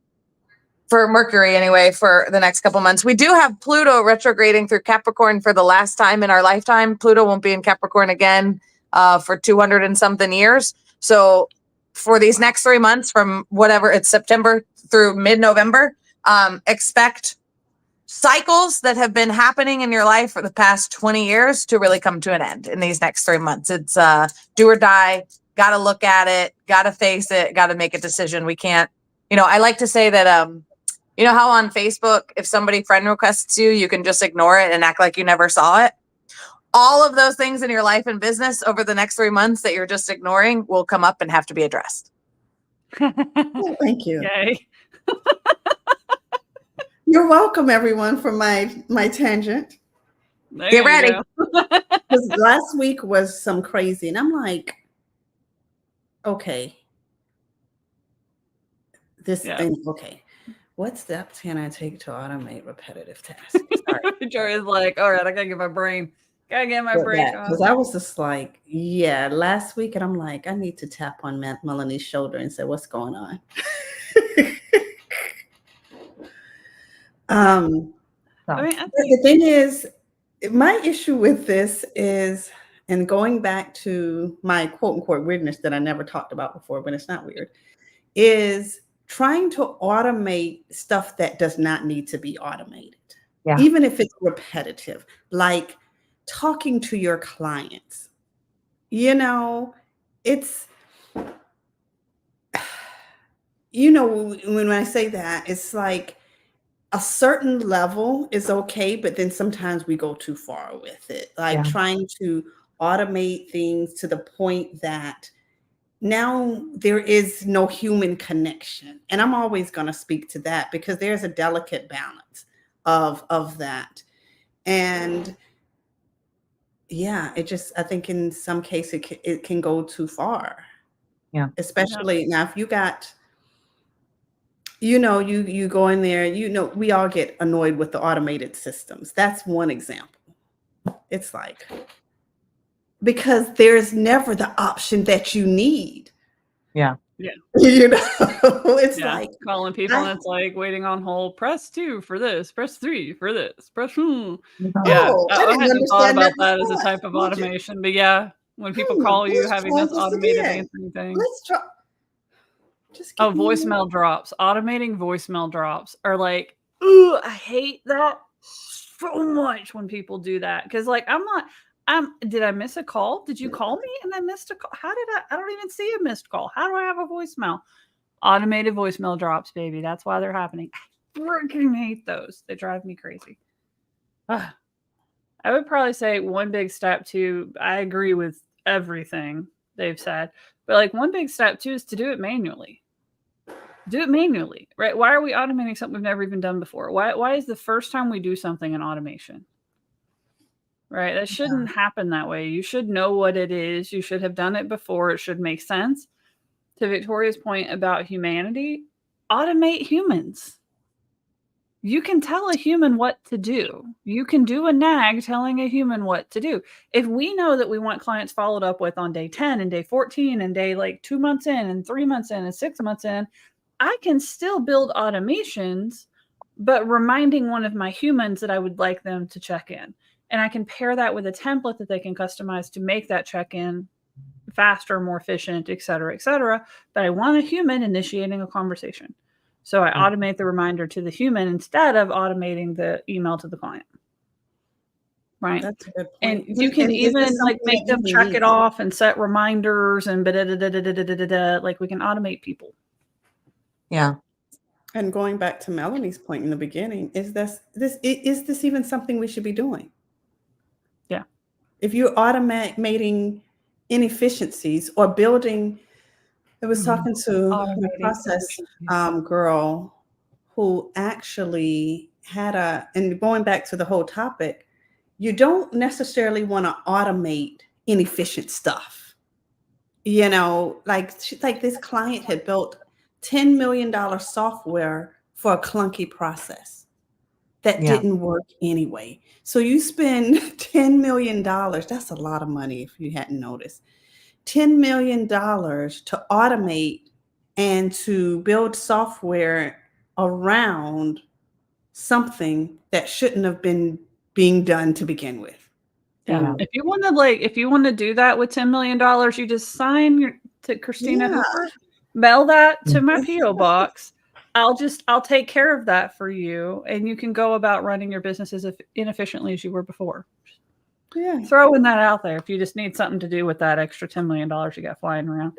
for Mercury anyway for the next couple months. We do have Pluto retrograding through Capricorn for the last time in our lifetime. Pluto won't be in Capricorn again for 200 and something years. So for these next 3 months from whatever it's September through mid-November, expect cycles that have been happening in your life for the past 20 years to really come to an end in these next 3 months. It's do or die, got to look at it, got to face it, got to make a decision. We can't, I like to say that, how on Facebook, if somebody friend requests you, you can just ignore it and act like you never saw it. All of those things in your life and business over the next 3 months that you're just ignoring will come up and have to be addressed. Oh, thank you. Yay. You're welcome, everyone, for my tangent. Get ready. Because last week was some crazy, and I'm like, okay, okay. What steps can I take to automate repetitive tasks? Victoria's like, all right, I gotta get my brain. Because I was just like, yeah, last week, and I'm like, I need to tap on Melanie's shoulder and say, what's going on? The thing is, my issue with this is, and going back to my quote unquote weirdness that I never talked about before, but it's not weird, is trying to automate stuff that does not need to be automated, even if it's repetitive, like talking to your clients. You know, it's, you know, when I say that, it's like a certain level is okay, but then sometimes we go too far with it, like trying to automate things to the point that now there is no human connection. And I'm always going to speak to that because there's a delicate balance of that. And yeah, it just, I think in some cases it can go too far. Yeah. Especially now, if you got, you know, you go in there, you know, we all get annoyed with the automated systems. That's one example. It's like, because there's never the option that you need. Yeah. Yeah. You know, it's like calling people and it's like waiting on hold, press 2 for this, press 3 for this, press Yeah. Oh, I didn't hadn't thought understand about that that as a before. type of Would you? automation, but yeah, when people call you Let's having try this this automated again. answering thing. Let's try. Just Oh, give me voicemail drops. Automating voicemail drops are like, ooh, I hate that so much when people do that. Because like did I miss a call? Did you call me and I missed a call? How did I don't even see a missed call. How do I have a voicemail? Automated voicemail drops, baby. That's why they're happening. I freaking hate those. They drive me crazy. Ugh. I would probably say one big step too. I agree with everything they've said, but like one big step too is to do it manually. Do it manually, right? Why are we automating something we've never even done before? Why is the first time we do something an automation? Right? That shouldn't happen that way. You should know what it is. You should have done it before. It should make sense. To Victoria's point about humanity, automate humans. You can tell a human what to do. You can do a nag telling a human what to do. If we know that we want clients followed up with on day 10 and day 14 and day like 2 months in and 3 months in and 6 months in, I can still build automations, but reminding one of my humans that I would like them to check in. And I can pair that with a template that they can customize to make that check-in faster, more efficient, et cetera, et cetera. But I want a human initiating a conversation. So I automate the reminder to the human instead of automating the email to the client. Right. That's a good And point. you can And is even this like something make that them you check need? it off and set reminders and like we can automate people. Yeah. And going back to Melanie's point in the beginning, is this even something we should be doing? Yeah. If you're automating inefficiencies or building, I was talking to a process girl who actually had and going back to the whole topic, you don't necessarily want to automate inefficient stuff. You know, like this client had built $10 million software for a clunky process that didn't work anyway. So you spend $10 million. That's a lot of money if you hadn't noticed. $10 million to automate and to build software around something that shouldn't have been being done to begin with. Yeah. If you want to do that with $10 million, you just sign to Christina Hooper, mail that to my P.O. box. I'll take care of that for you. And you can go about running your business as inefficiently as you were before. Yeah. Throwing that out there if you just need something to do with that extra $10 million you got flying around.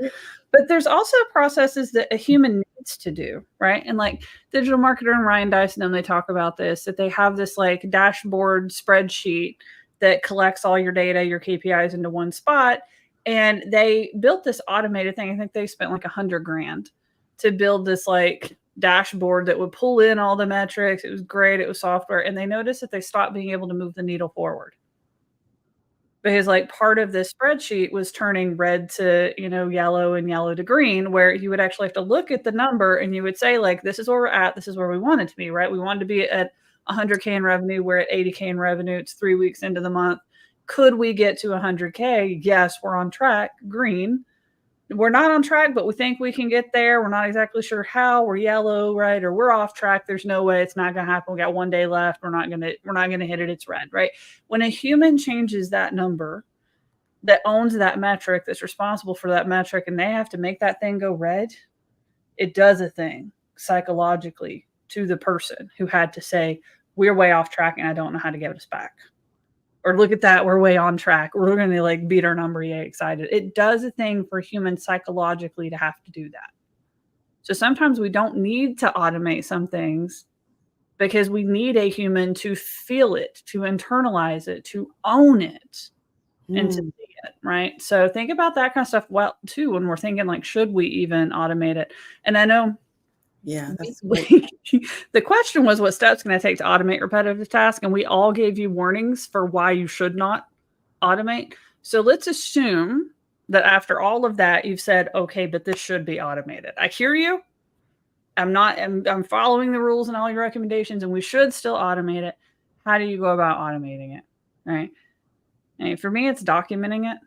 But there's also processes that a human needs to do, right? And like digital marketer and Ryan Dyson, and they talk about this, that they have this like dashboard spreadsheet that collects all your data, your KPIs into one spot. And they built this automated thing. I think they spent like $100,000 to build this like dashboard that would pull in all the metrics. It was great. It was software. And they noticed that they stopped being able to move the needle forward. Because like part of this spreadsheet was turning red to, yellow and yellow to green, where you would actually have to look at the number and you would say like, this is where we're at. This is where we want it to be, right? We wanted to be at 100K in revenue. We're at 80K in revenue. It's 3 weeks into the month. Could we get to 100K? Yes, we're on track. Green. We're not on track, but we think we can get there. We're not exactly sure how. We're yellow, right? Or we're off track. There's no way it's not going to happen. We got 1 day left. We're not going to hit it. It's red, right? When a human changes that number, that owns that metric, that's responsible for that metric, and they have to make that thing go red, it does a thing psychologically to the person who had to say, we're way off track and I don't know how to get us back. Or look at that, we're way on track. We're going to like beat our number, yay, excited. It does a thing for humans psychologically to have to do that. So sometimes we don't need to automate some things because we need a human to feel it, to internalize it, to own it, and to see it, right? So think about that kind of stuff well too when we're thinking like, should we even automate it? And I know the question was, what steps can I take to automate repetitive tasks? And we all gave you warnings for why you should not automate. So let's assume that after all of that, you've said, okay, but this should be automated. I hear you. I'm following the rules and all your recommendations, and we should still automate it. How do you go about automating it? Right. And for me, it's documenting it.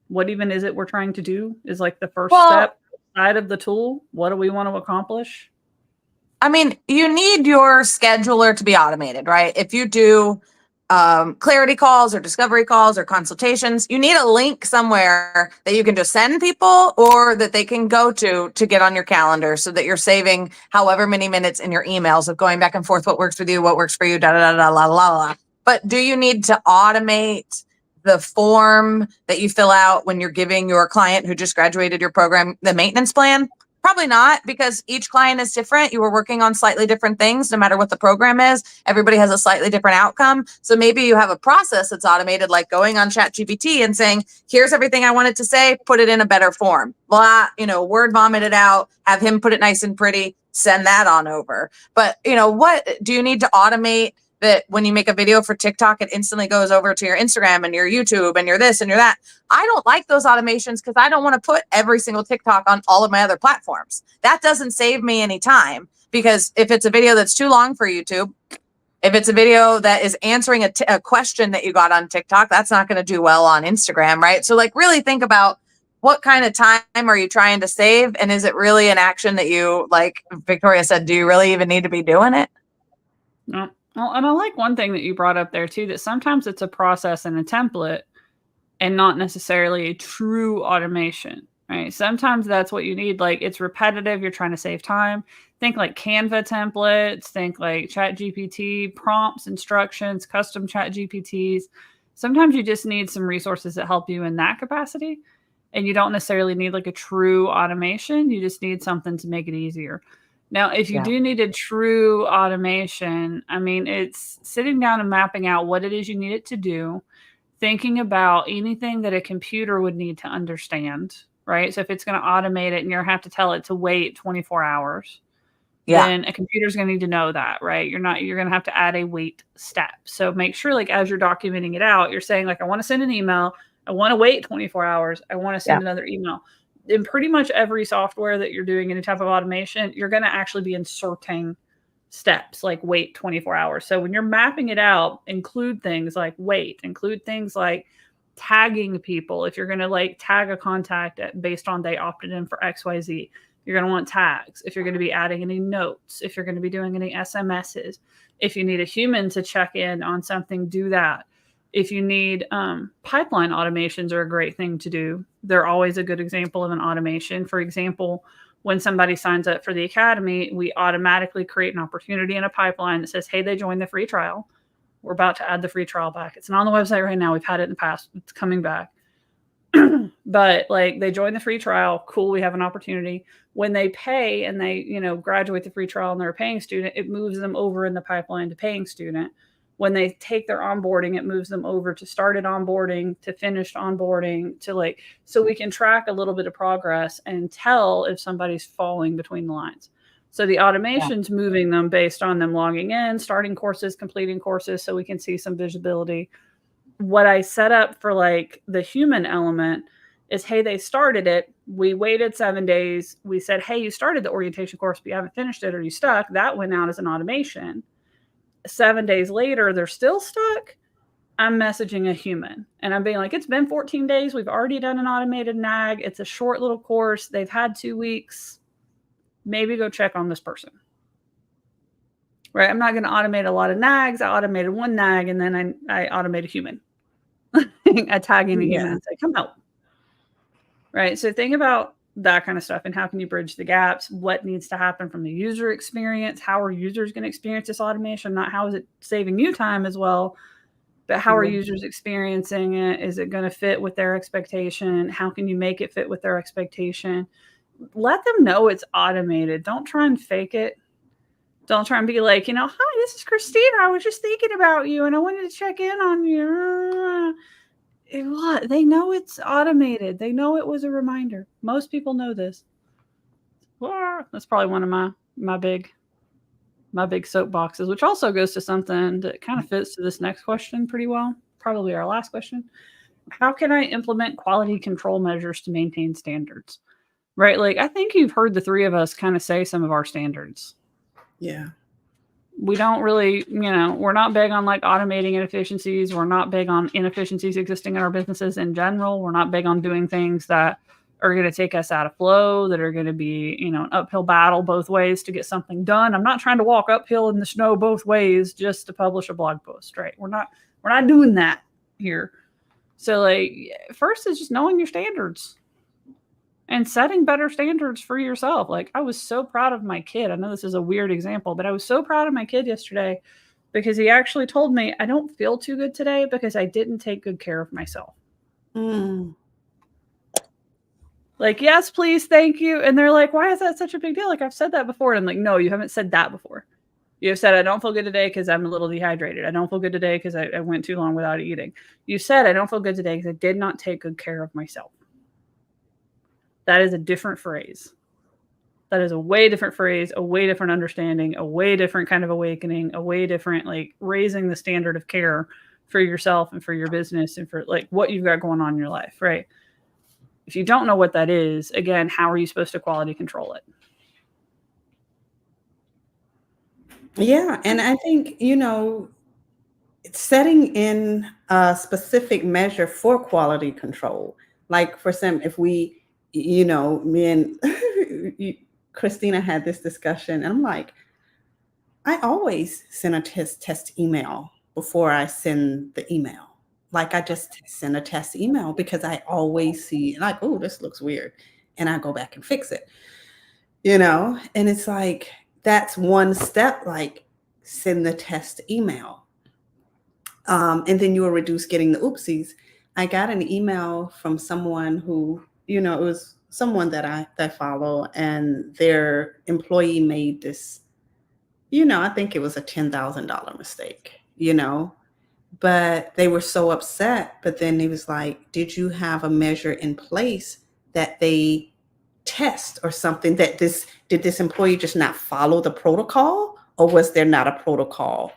What even is it we're trying to do is like the first step side of the tool. What do we want to accomplish? I mean, you need your scheduler to be automated, right? If you do clarity calls or discovery calls or consultations, you need a link somewhere that you can just send people or that they can go to get on your calendar so that you're saving however many minutes in your emails of going back and forth. What works with you? What works for you? Da, da, da, da, la, la, la. But do you need to automate the form that you fill out when you're giving your client who just graduated your program the maintenance plan? Probably not, because each client is different. You were working on slightly different things, no matter what the program is. Everybody has a slightly different outcome. So maybe you have a process that's automated, like going on ChatGPT and saying, here's everything I wanted to say, put it in a better form. Blah, word vomit it out, have him put it nice and pretty, send that on over. But, what do you need to automate that when you make a video for TikTok, it instantly goes over to your Instagram and your YouTube and your this and your that? I don't like those automations because I don't want to put every single TikTok on all of my other platforms. That doesn't save me any time, because if it's a video that's too long for YouTube, if it's a video that is answering a question that you got on TikTok, that's not going to do well on Instagram, right? So like really think about what kind of time are you trying to save? And is it really an action that you, like Victoria said, do you really even need to be doing it? No. Well, and I like one thing that you brought up there too, that sometimes it's a process and a template and not necessarily a true automation, right? Sometimes that's what you need. Like it's repetitive. You're trying to save time. Think like Canva templates, think like ChatGPT prompts, instructions, custom ChatGPTs. Sometimes you just need some resources that help you in that capacity. And you don't necessarily need like a true automation. You just need something to make it easier. Now, if you do need a true automation, I mean, it's sitting down and mapping out what it is you need it to do, thinking about anything that a computer would need to understand, right? So if it's going to automate it and you're going to have to tell it to wait 24 hours, then a computer's going to need to know that, right? You're going to have to add a wait step. So make sure, like, as you're documenting it out, you're saying, like, I want to send an email. I want to wait 24 hours. I want to send another email. In pretty much every software that you're doing any type of automation, you're going to actually be inserting steps like wait 24 hours. So when you're mapping it out, include things like wait, include things like tagging people. If you're going to like tag a contact based on they opted in for XYZ, you're going to want tags. If you're going to be adding any notes, if you're going to be doing any SMSs, if you need a human to check in on something, do that. If you need pipeline automations are a great thing to do. They're always a good example of an automation. For example, when somebody signs up for the academy, we automatically create an opportunity in a pipeline that says, hey, they joined the free trial. We're about to add the free trial back. It's not on the website right now. We've had it in the past. It's coming back. But like they join the free trial. Cool. We have an opportunity. When they pay and they, graduate the free trial and they're a paying student, it moves them over in the pipeline to paying student. When they take their onboarding, it moves them over to started onboarding, to finished onboarding, to so we can track a little bit of progress and tell if somebody's falling between the lines. So the automation's moving them based on them logging in, starting courses, completing courses, so we can see some visibility. What I set up for like the human element is, hey, they started it. We waited 7 days. We said, hey, you started the orientation course, but you haven't finished it or you stuck. That went out as an automation. 7 days later, they're still stuck. I'm messaging a human and I'm being like, it's been 14 days. We've already done an automated nag. It's a short little course. They've had 2 weeks. Maybe go check on this person. Right? I'm not going to automate a lot of nags. I automated one nag and then I automate a human. tagging a human and say, come help. Right. So think about that kind of stuff and how can you bridge the gaps? What needs to happen from the user experience? How are users going to experience this automation? Not how is it saving you time as well, but how are users experiencing it? Is it going to fit with their expectation? How can you make it fit with their expectation? Let them know it's automated. Don't try and fake it. Don't try and be like, hi, this is Christina. I was just thinking about you and I wanted to check in on you. What? They know it's automated. They know it was a reminder. Most people know this. That's probably one of my big soapboxes, which also goes to something that kind of fits to this next question pretty well. Probably our last question. How can I implement quality control measures to maintain standards? Right? Like, I think you've heard the three of us kind of say some of our standards. Yeah. We don't really, we're not big on like automating inefficiencies. We're not big on inefficiencies existing in our businesses in general. We're not big on doing things that are going to take us out of flow, that are going to be, an uphill battle both ways to get something done. I'm not trying to walk uphill in the snow both ways just to publish a blog post, right? We're not doing that here. So like, first is just knowing your standards and setting better standards for yourself. Like, I was so proud of my kid. I know this is a weird example, but I was so proud of my kid yesterday because he actually told me, I don't feel too good today because I didn't take good care of myself. Like, yes, please, thank you. And they're like, why is that such a big deal? Like, I've said that before. And I'm like, no, you haven't said that before. You have said, I don't feel good today because I'm a little dehydrated. I don't feel good today because I went too long without eating. You said, I don't feel good today because I did not take good care of myself. That is a different phrase. That is a way different phrase, a way different understanding, a way different kind of awakening, a way different, like, raising the standard of care for yourself and for your business and for like what you've got going on in your life, right? If you don't know what that is, again, how are you supposed to quality control it? Yeah. And I think, setting in a specific measure for quality control, like for some, if we, me and Christina had this discussion and I'm like, I always send a test email before I send the email. Like, I just send a test email because I always see like, oh, this looks weird. And I go back and fix it, and it's like, that's one step, like send the test email. And then you will reduce getting the oopsies. I got an email from someone who, it was someone that I follow, and their employee made this, I think it was a $10,000 mistake, but they were so upset. But then he was like, did you have a measure in place that they test or something, did this employee just not follow the protocol, or was there not a protocol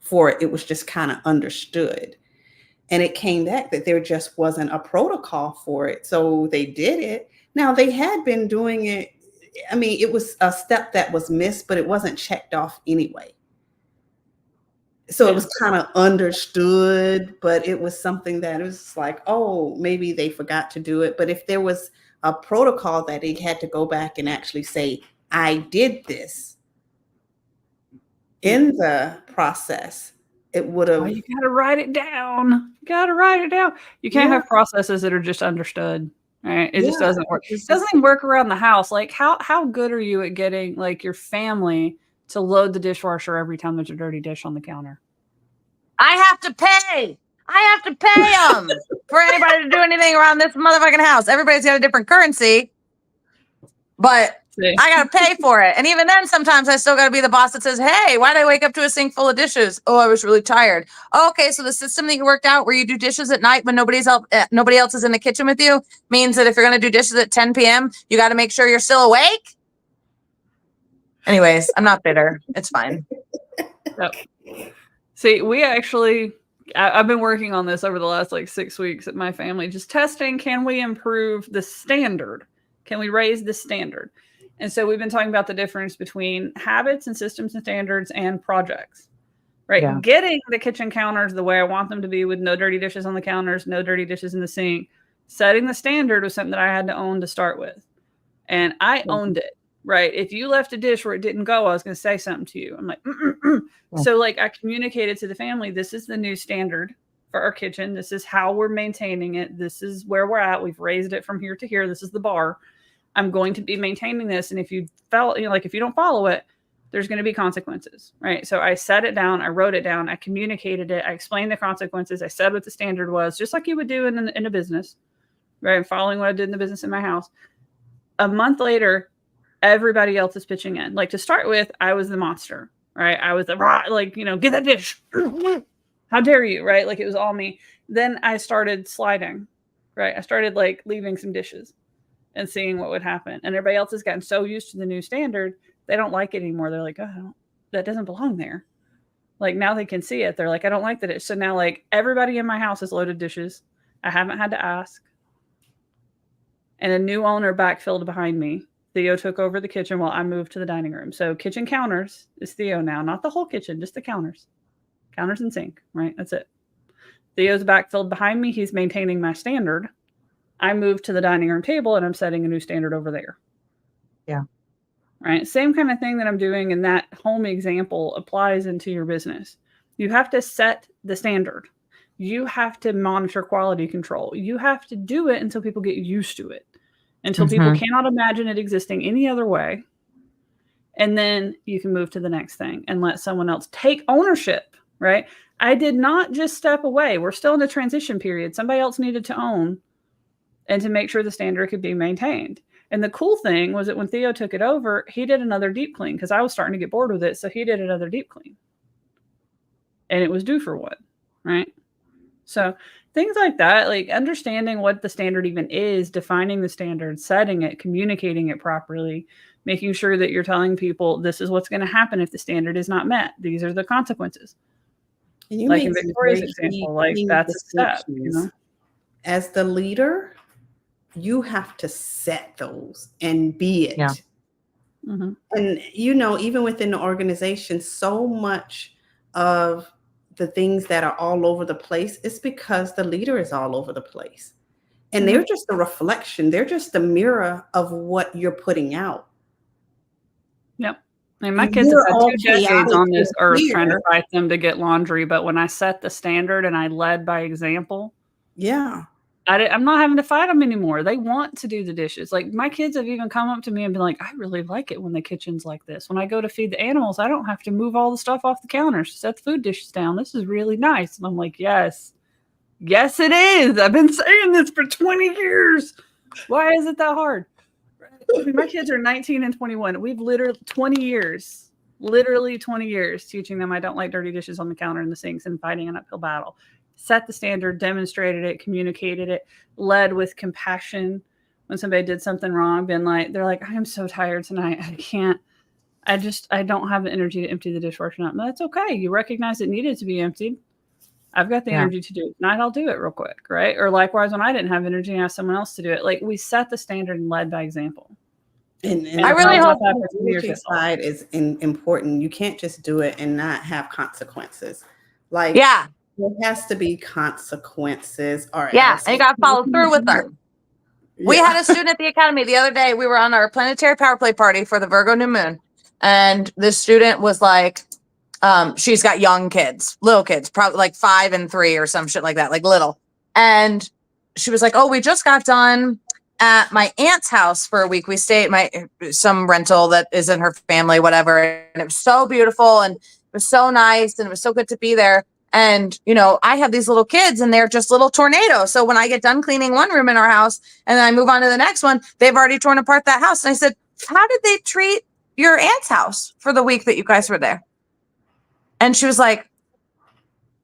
for it? It was just kind of understood. And it came back that there just wasn't a protocol for it. So they did it. Now, they had been doing it. I mean, it was a step that was missed, but it wasn't checked off anyway. So it was kind of understood, but it was something that it was like, oh, maybe they forgot to do it. But if there was a protocol that they had to go back and actually say, I did this in the process, it would have. You got to write it down. You can't have processes that are just understood. Right? It just doesn't work. It doesn't even work around the house. Like, how good are you at getting like your family to load the dishwasher every time there's a dirty dish on the counter? I have to pay them for anybody to do anything around this motherfucking house. Everybody's got a different currency, but I got to pay for it. And even then, sometimes I still got to be the boss that says, hey, why did I wake up to a sink full of dishes? Oh, I was really tired. Oh, okay. So the system that you worked out where you do dishes at night when nobody else is in the kitchen with you means that if you're going to do dishes at 10 p.m., you got to make sure you're still awake. Anyways, I'm not bitter. It's fine. Yep. See, I've been working on this over the last 6 weeks at my family, just testing, can we improve the standard? Can we raise the standard? And so we've been talking about the difference between habits and systems and standards and projects, right? Yeah. Getting the kitchen counters the way I want them to be, with no dirty dishes on the counters, no dirty dishes in the sink. Setting the standard was something that I had to own to start with. And I owned it, right? If you left a dish where it didn't go, I was going to say something to you. I'm like, So I communicated to the family, this is the new standard for our kitchen. This is how we're maintaining it. This is where we're at. We've raised it from here to here. This is the bar. I'm going to be maintaining this. And if you if you don't follow it, there's going to be consequences, right? So I set it down. I wrote it down. I communicated it. I explained the consequences. I said what the standard was, just like you would do in a business, right? I'm following what I did in the business in my house. A month later, everybody else is pitching in. Like, to start with, I was the monster, right? I was the get that dish. How dare you, right? Like, it was all me. Then I started sliding, right? I started like leaving some dishes and seeing what would happen. And everybody else has gotten so used to the new standard, they don't like it anymore. They're like, oh, that doesn't belong there. Like, now they can see it. They're like, I don't like the dish. So now, like, everybody in my house has loaded dishes. I haven't had to ask. And a new owner backfilled behind me. Theo took over the kitchen while I moved to the dining room. So kitchen counters is Theo now, not the whole kitchen, just the counters. Counters and sink, right? That's it. Theo's backfilled behind me. He's maintaining my standard. I moved to the dining room table and I'm setting a new standard over there. Yeah. Right. Same kind of thing that I'm doing in that home example applies into your business. You have to set the standard. You have to monitor quality control. You have to do it until people get used to it, until people cannot imagine it existing any other way. And then you can move to the next thing and let someone else take ownership, right? I did not just step away. We're still in a transition period. Somebody else needed to own and to make sure the standard could be maintained. And the cool thing was that when Theo took it over, he did another deep clean because I was starting to get bored with it. So he did another deep clean. And it was due for one, right? So things like that, like understanding what the standard even is, defining the standard, setting it, communicating it properly, making sure that you're telling people this is what's going to happen if the standard is not met. These are the consequences. And you like in Victoria's example, like that's a step, you know? As the leader, you have to set those and be it. Yeah. Mm-hmm. And, even within the organization, so much of the things that are all over the place is because the leader is all over the place. And they're just a reflection. They're just a mirror of what you're putting out. Yep. And my kids have had 2 decades on this earth trying to fight them to get laundry. But when I set the standard and I led by example, I'm not having to fight them anymore. They want to do the dishes. Like, my kids have even come up to me and been like, I really like it when the kitchen's like this. When I go to feed the animals, I don't have to move all the stuff off the counters to set the food dishes down. This is really nice. And I'm like, yes, it is. I've been saying this for 20 years. Why is it that hard? My kids are 19 and 21. We've literally 20 years teaching them I don't like dirty dishes on the counter and the sinks and fighting an uphill battle. Set the standard, demonstrated it, communicated it, led with compassion when somebody did something wrong, they're like, I am so tired tonight. I don't have the energy to empty the dishwasher now. That's okay. You recognize it needed to be emptied. I've got the energy to do it. Tonight I'll do it real quick, right? Or likewise, when I didn't have energy, I asked someone else to do it. Like, we set the standard and led by example. And I really hope that the side is important. You can't just do it and not have consequences. Like, there has to be consequences. And you got to follow through with them. We had a student at the academy the other day. We were on our planetary power play party for the Virgo new moon. And this student was like, she's got young kids, little kids, probably like 5 and 3 or some shit like that, like little. And she was like, oh, we just got done at my aunt's house for a week. We stayed at some rental that is in her family, whatever. And it was so beautiful and it was so nice and it was so good to be there. And, I have these little kids and they're just little tornadoes. So when I get done cleaning one room in our house and then I move on to the next one, they've already torn apart that house. And I said, how did they treat your aunt's house for the week that you guys were there? And she was like,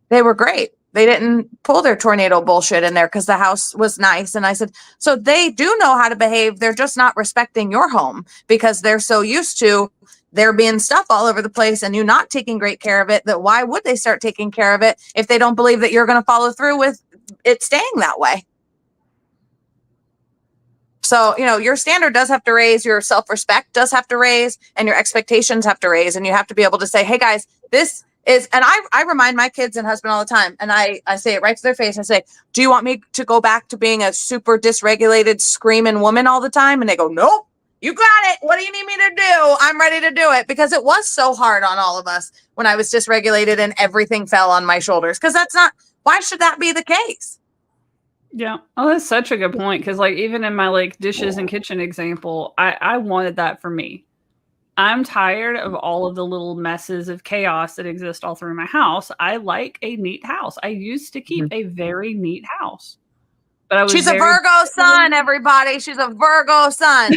they were great. They didn't pull their tornado bullshit in there because the house was nice. And I said, so they do know how to behave. They're just not respecting your home because they're so used to there being stuff all over the place and you not taking great care of it, that why would they start taking care of it if they don't believe that you're going to follow through with it staying that way? So, your standard does have to raise, your self-respect does have to raise, and your expectations have to raise. And you have to be able to say, hey guys, this is, and I remind my kids and husband all the time, and I say it right to their face. I say, do you want me to go back to being a super dysregulated screaming woman all the time? And they go, nope. You got it. What do you need me to do? I'm ready to do it, because it was so hard on all of us when I was dysregulated and everything fell on my shoulders, because that's not Why should that be the case? Yeah. Oh, that's such a good point. Cause like even in my like dishes and kitchen example, I wanted that for me. I'm tired of all of the little messes of chaos that exist all through my house. I like a neat house. I used to keep a very neat house. But I was She's a Virgo sun, everybody. She's a Virgo sun.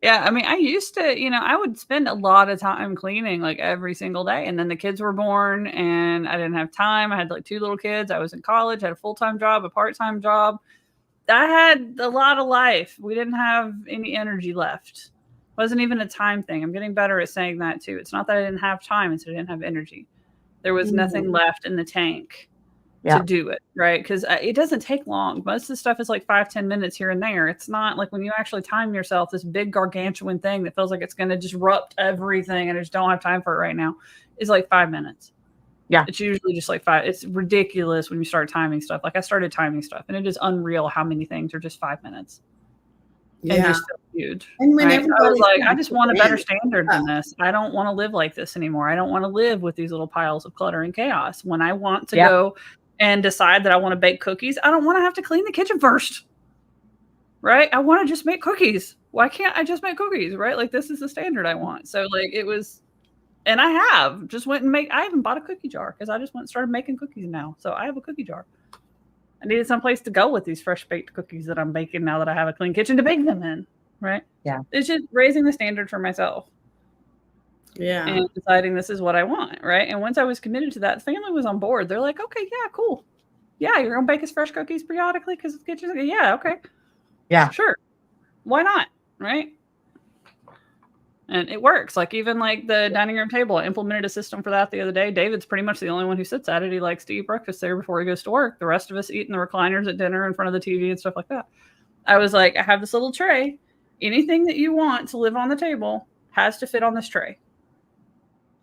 Yeah, I mean, I used to, I would spend a lot of time cleaning like every single day. And then the kids were born and I didn't have time. I had like 2 little kids. I was in college, had a full-time job, a part-time job. I had a lot of life. We didn't have any energy left. It wasn't even a time thing. I'm getting better at saying that too. It's not that I didn't have time, it's that I didn't have energy. There was nothing left in the tank to do it, right? Because it doesn't take long. Most of the stuff is like 5-10 minutes here and there. It's not like when you actually time yourself, this big gargantuan thing that feels like it's going to disrupt everything and I just don't have time for it right now is like 5 minutes. Yeah. It's usually just like 5. It's ridiculous when you start timing stuff. Like I started timing stuff and it is unreal how many things are just 5 minutes. Yeah. And just so huge. And when I was like, I just want a better standard than this. I don't want to live like this anymore. I don't want to live with these little piles of clutter and chaos. When I want to go and decide that I want to bake cookies, I don't want to have to clean the kitchen first. Right? I want to just make cookies. Why can't I just make cookies? Right? Like this is the standard I want. So like it was, and I have just went and I even bought a cookie jar because I just went and started making cookies now. So I have a cookie jar. I needed some place to go with these fresh baked cookies that I'm baking now that I have a clean kitchen to bake them in. Right? Yeah. It's just raising the standard for myself. Yeah. And deciding this is what I want. Right. And once I was committed to that, the family was on board. They're like, okay, yeah, cool. Yeah. You're going to bake us fresh cookies periodically because the kitchen's okay. Yeah. Okay. Yeah. Sure. Why not? Right. And it works. Like even like the dining room table, I implemented a system for that the other day. David's pretty much the only one who sits at it. He likes to eat breakfast there before he goes to work. The rest of us eat in the recliners at dinner in front of the TV and stuff like that. I was like, I have this little tray. Anything that you want to live on the table has to fit on this tray.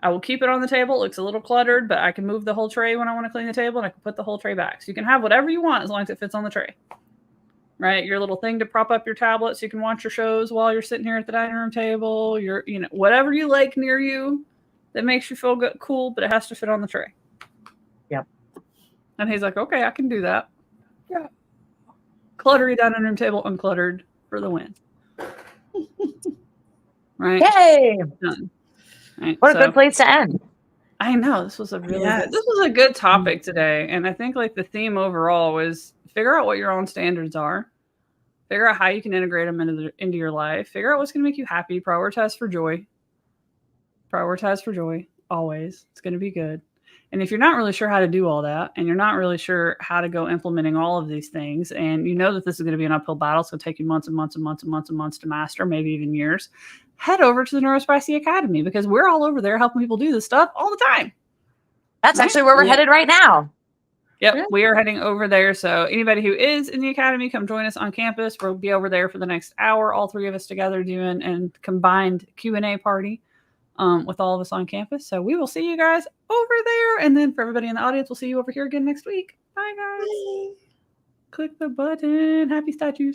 I will keep it on the table. It looks a little cluttered, but I can move the whole tray when I want to clean the table and I can put the whole tray back. So you can have whatever you want as long as it fits on the tray. Right? Your little thing to prop up your tablet so you can watch your shows while you're sitting here at the dining room table. Your, whatever you like near you that makes you feel good, cool, but it has to fit on the tray. Yep. And he's like, okay, I can do that. Yeah. Cluttery dining room table, uncluttered for the win. Right? Yay! Done. Right, what a good place to end. I know this was a really good, this was a good topic today. And I think like the theme overall was figure out what your own standards are, figure out how you can integrate them into your life, figure out what's going to make you happy, prioritize for joy always. It's going to be good. And if you're not really sure how to do all that and you're not really sure how to go implementing all of these things, and you know that this is going to be an uphill battle, it's going to take you months and months and months and months and months to master, maybe even years, head over to the Neuro-Spicy Academy because we're all over there helping people do this stuff all the time. That's actually where we're headed right now. Yep, we are heading over there. So anybody who is in the academy, come join us on campus. We'll be over there for the next hour, all 3 of us together doing a combined Q&A party with all of us on campus. So we will see you guys over there. And then for everybody in the audience, we'll see you over here again next week. Bye, guys. Bye. Click the button. Happy statues.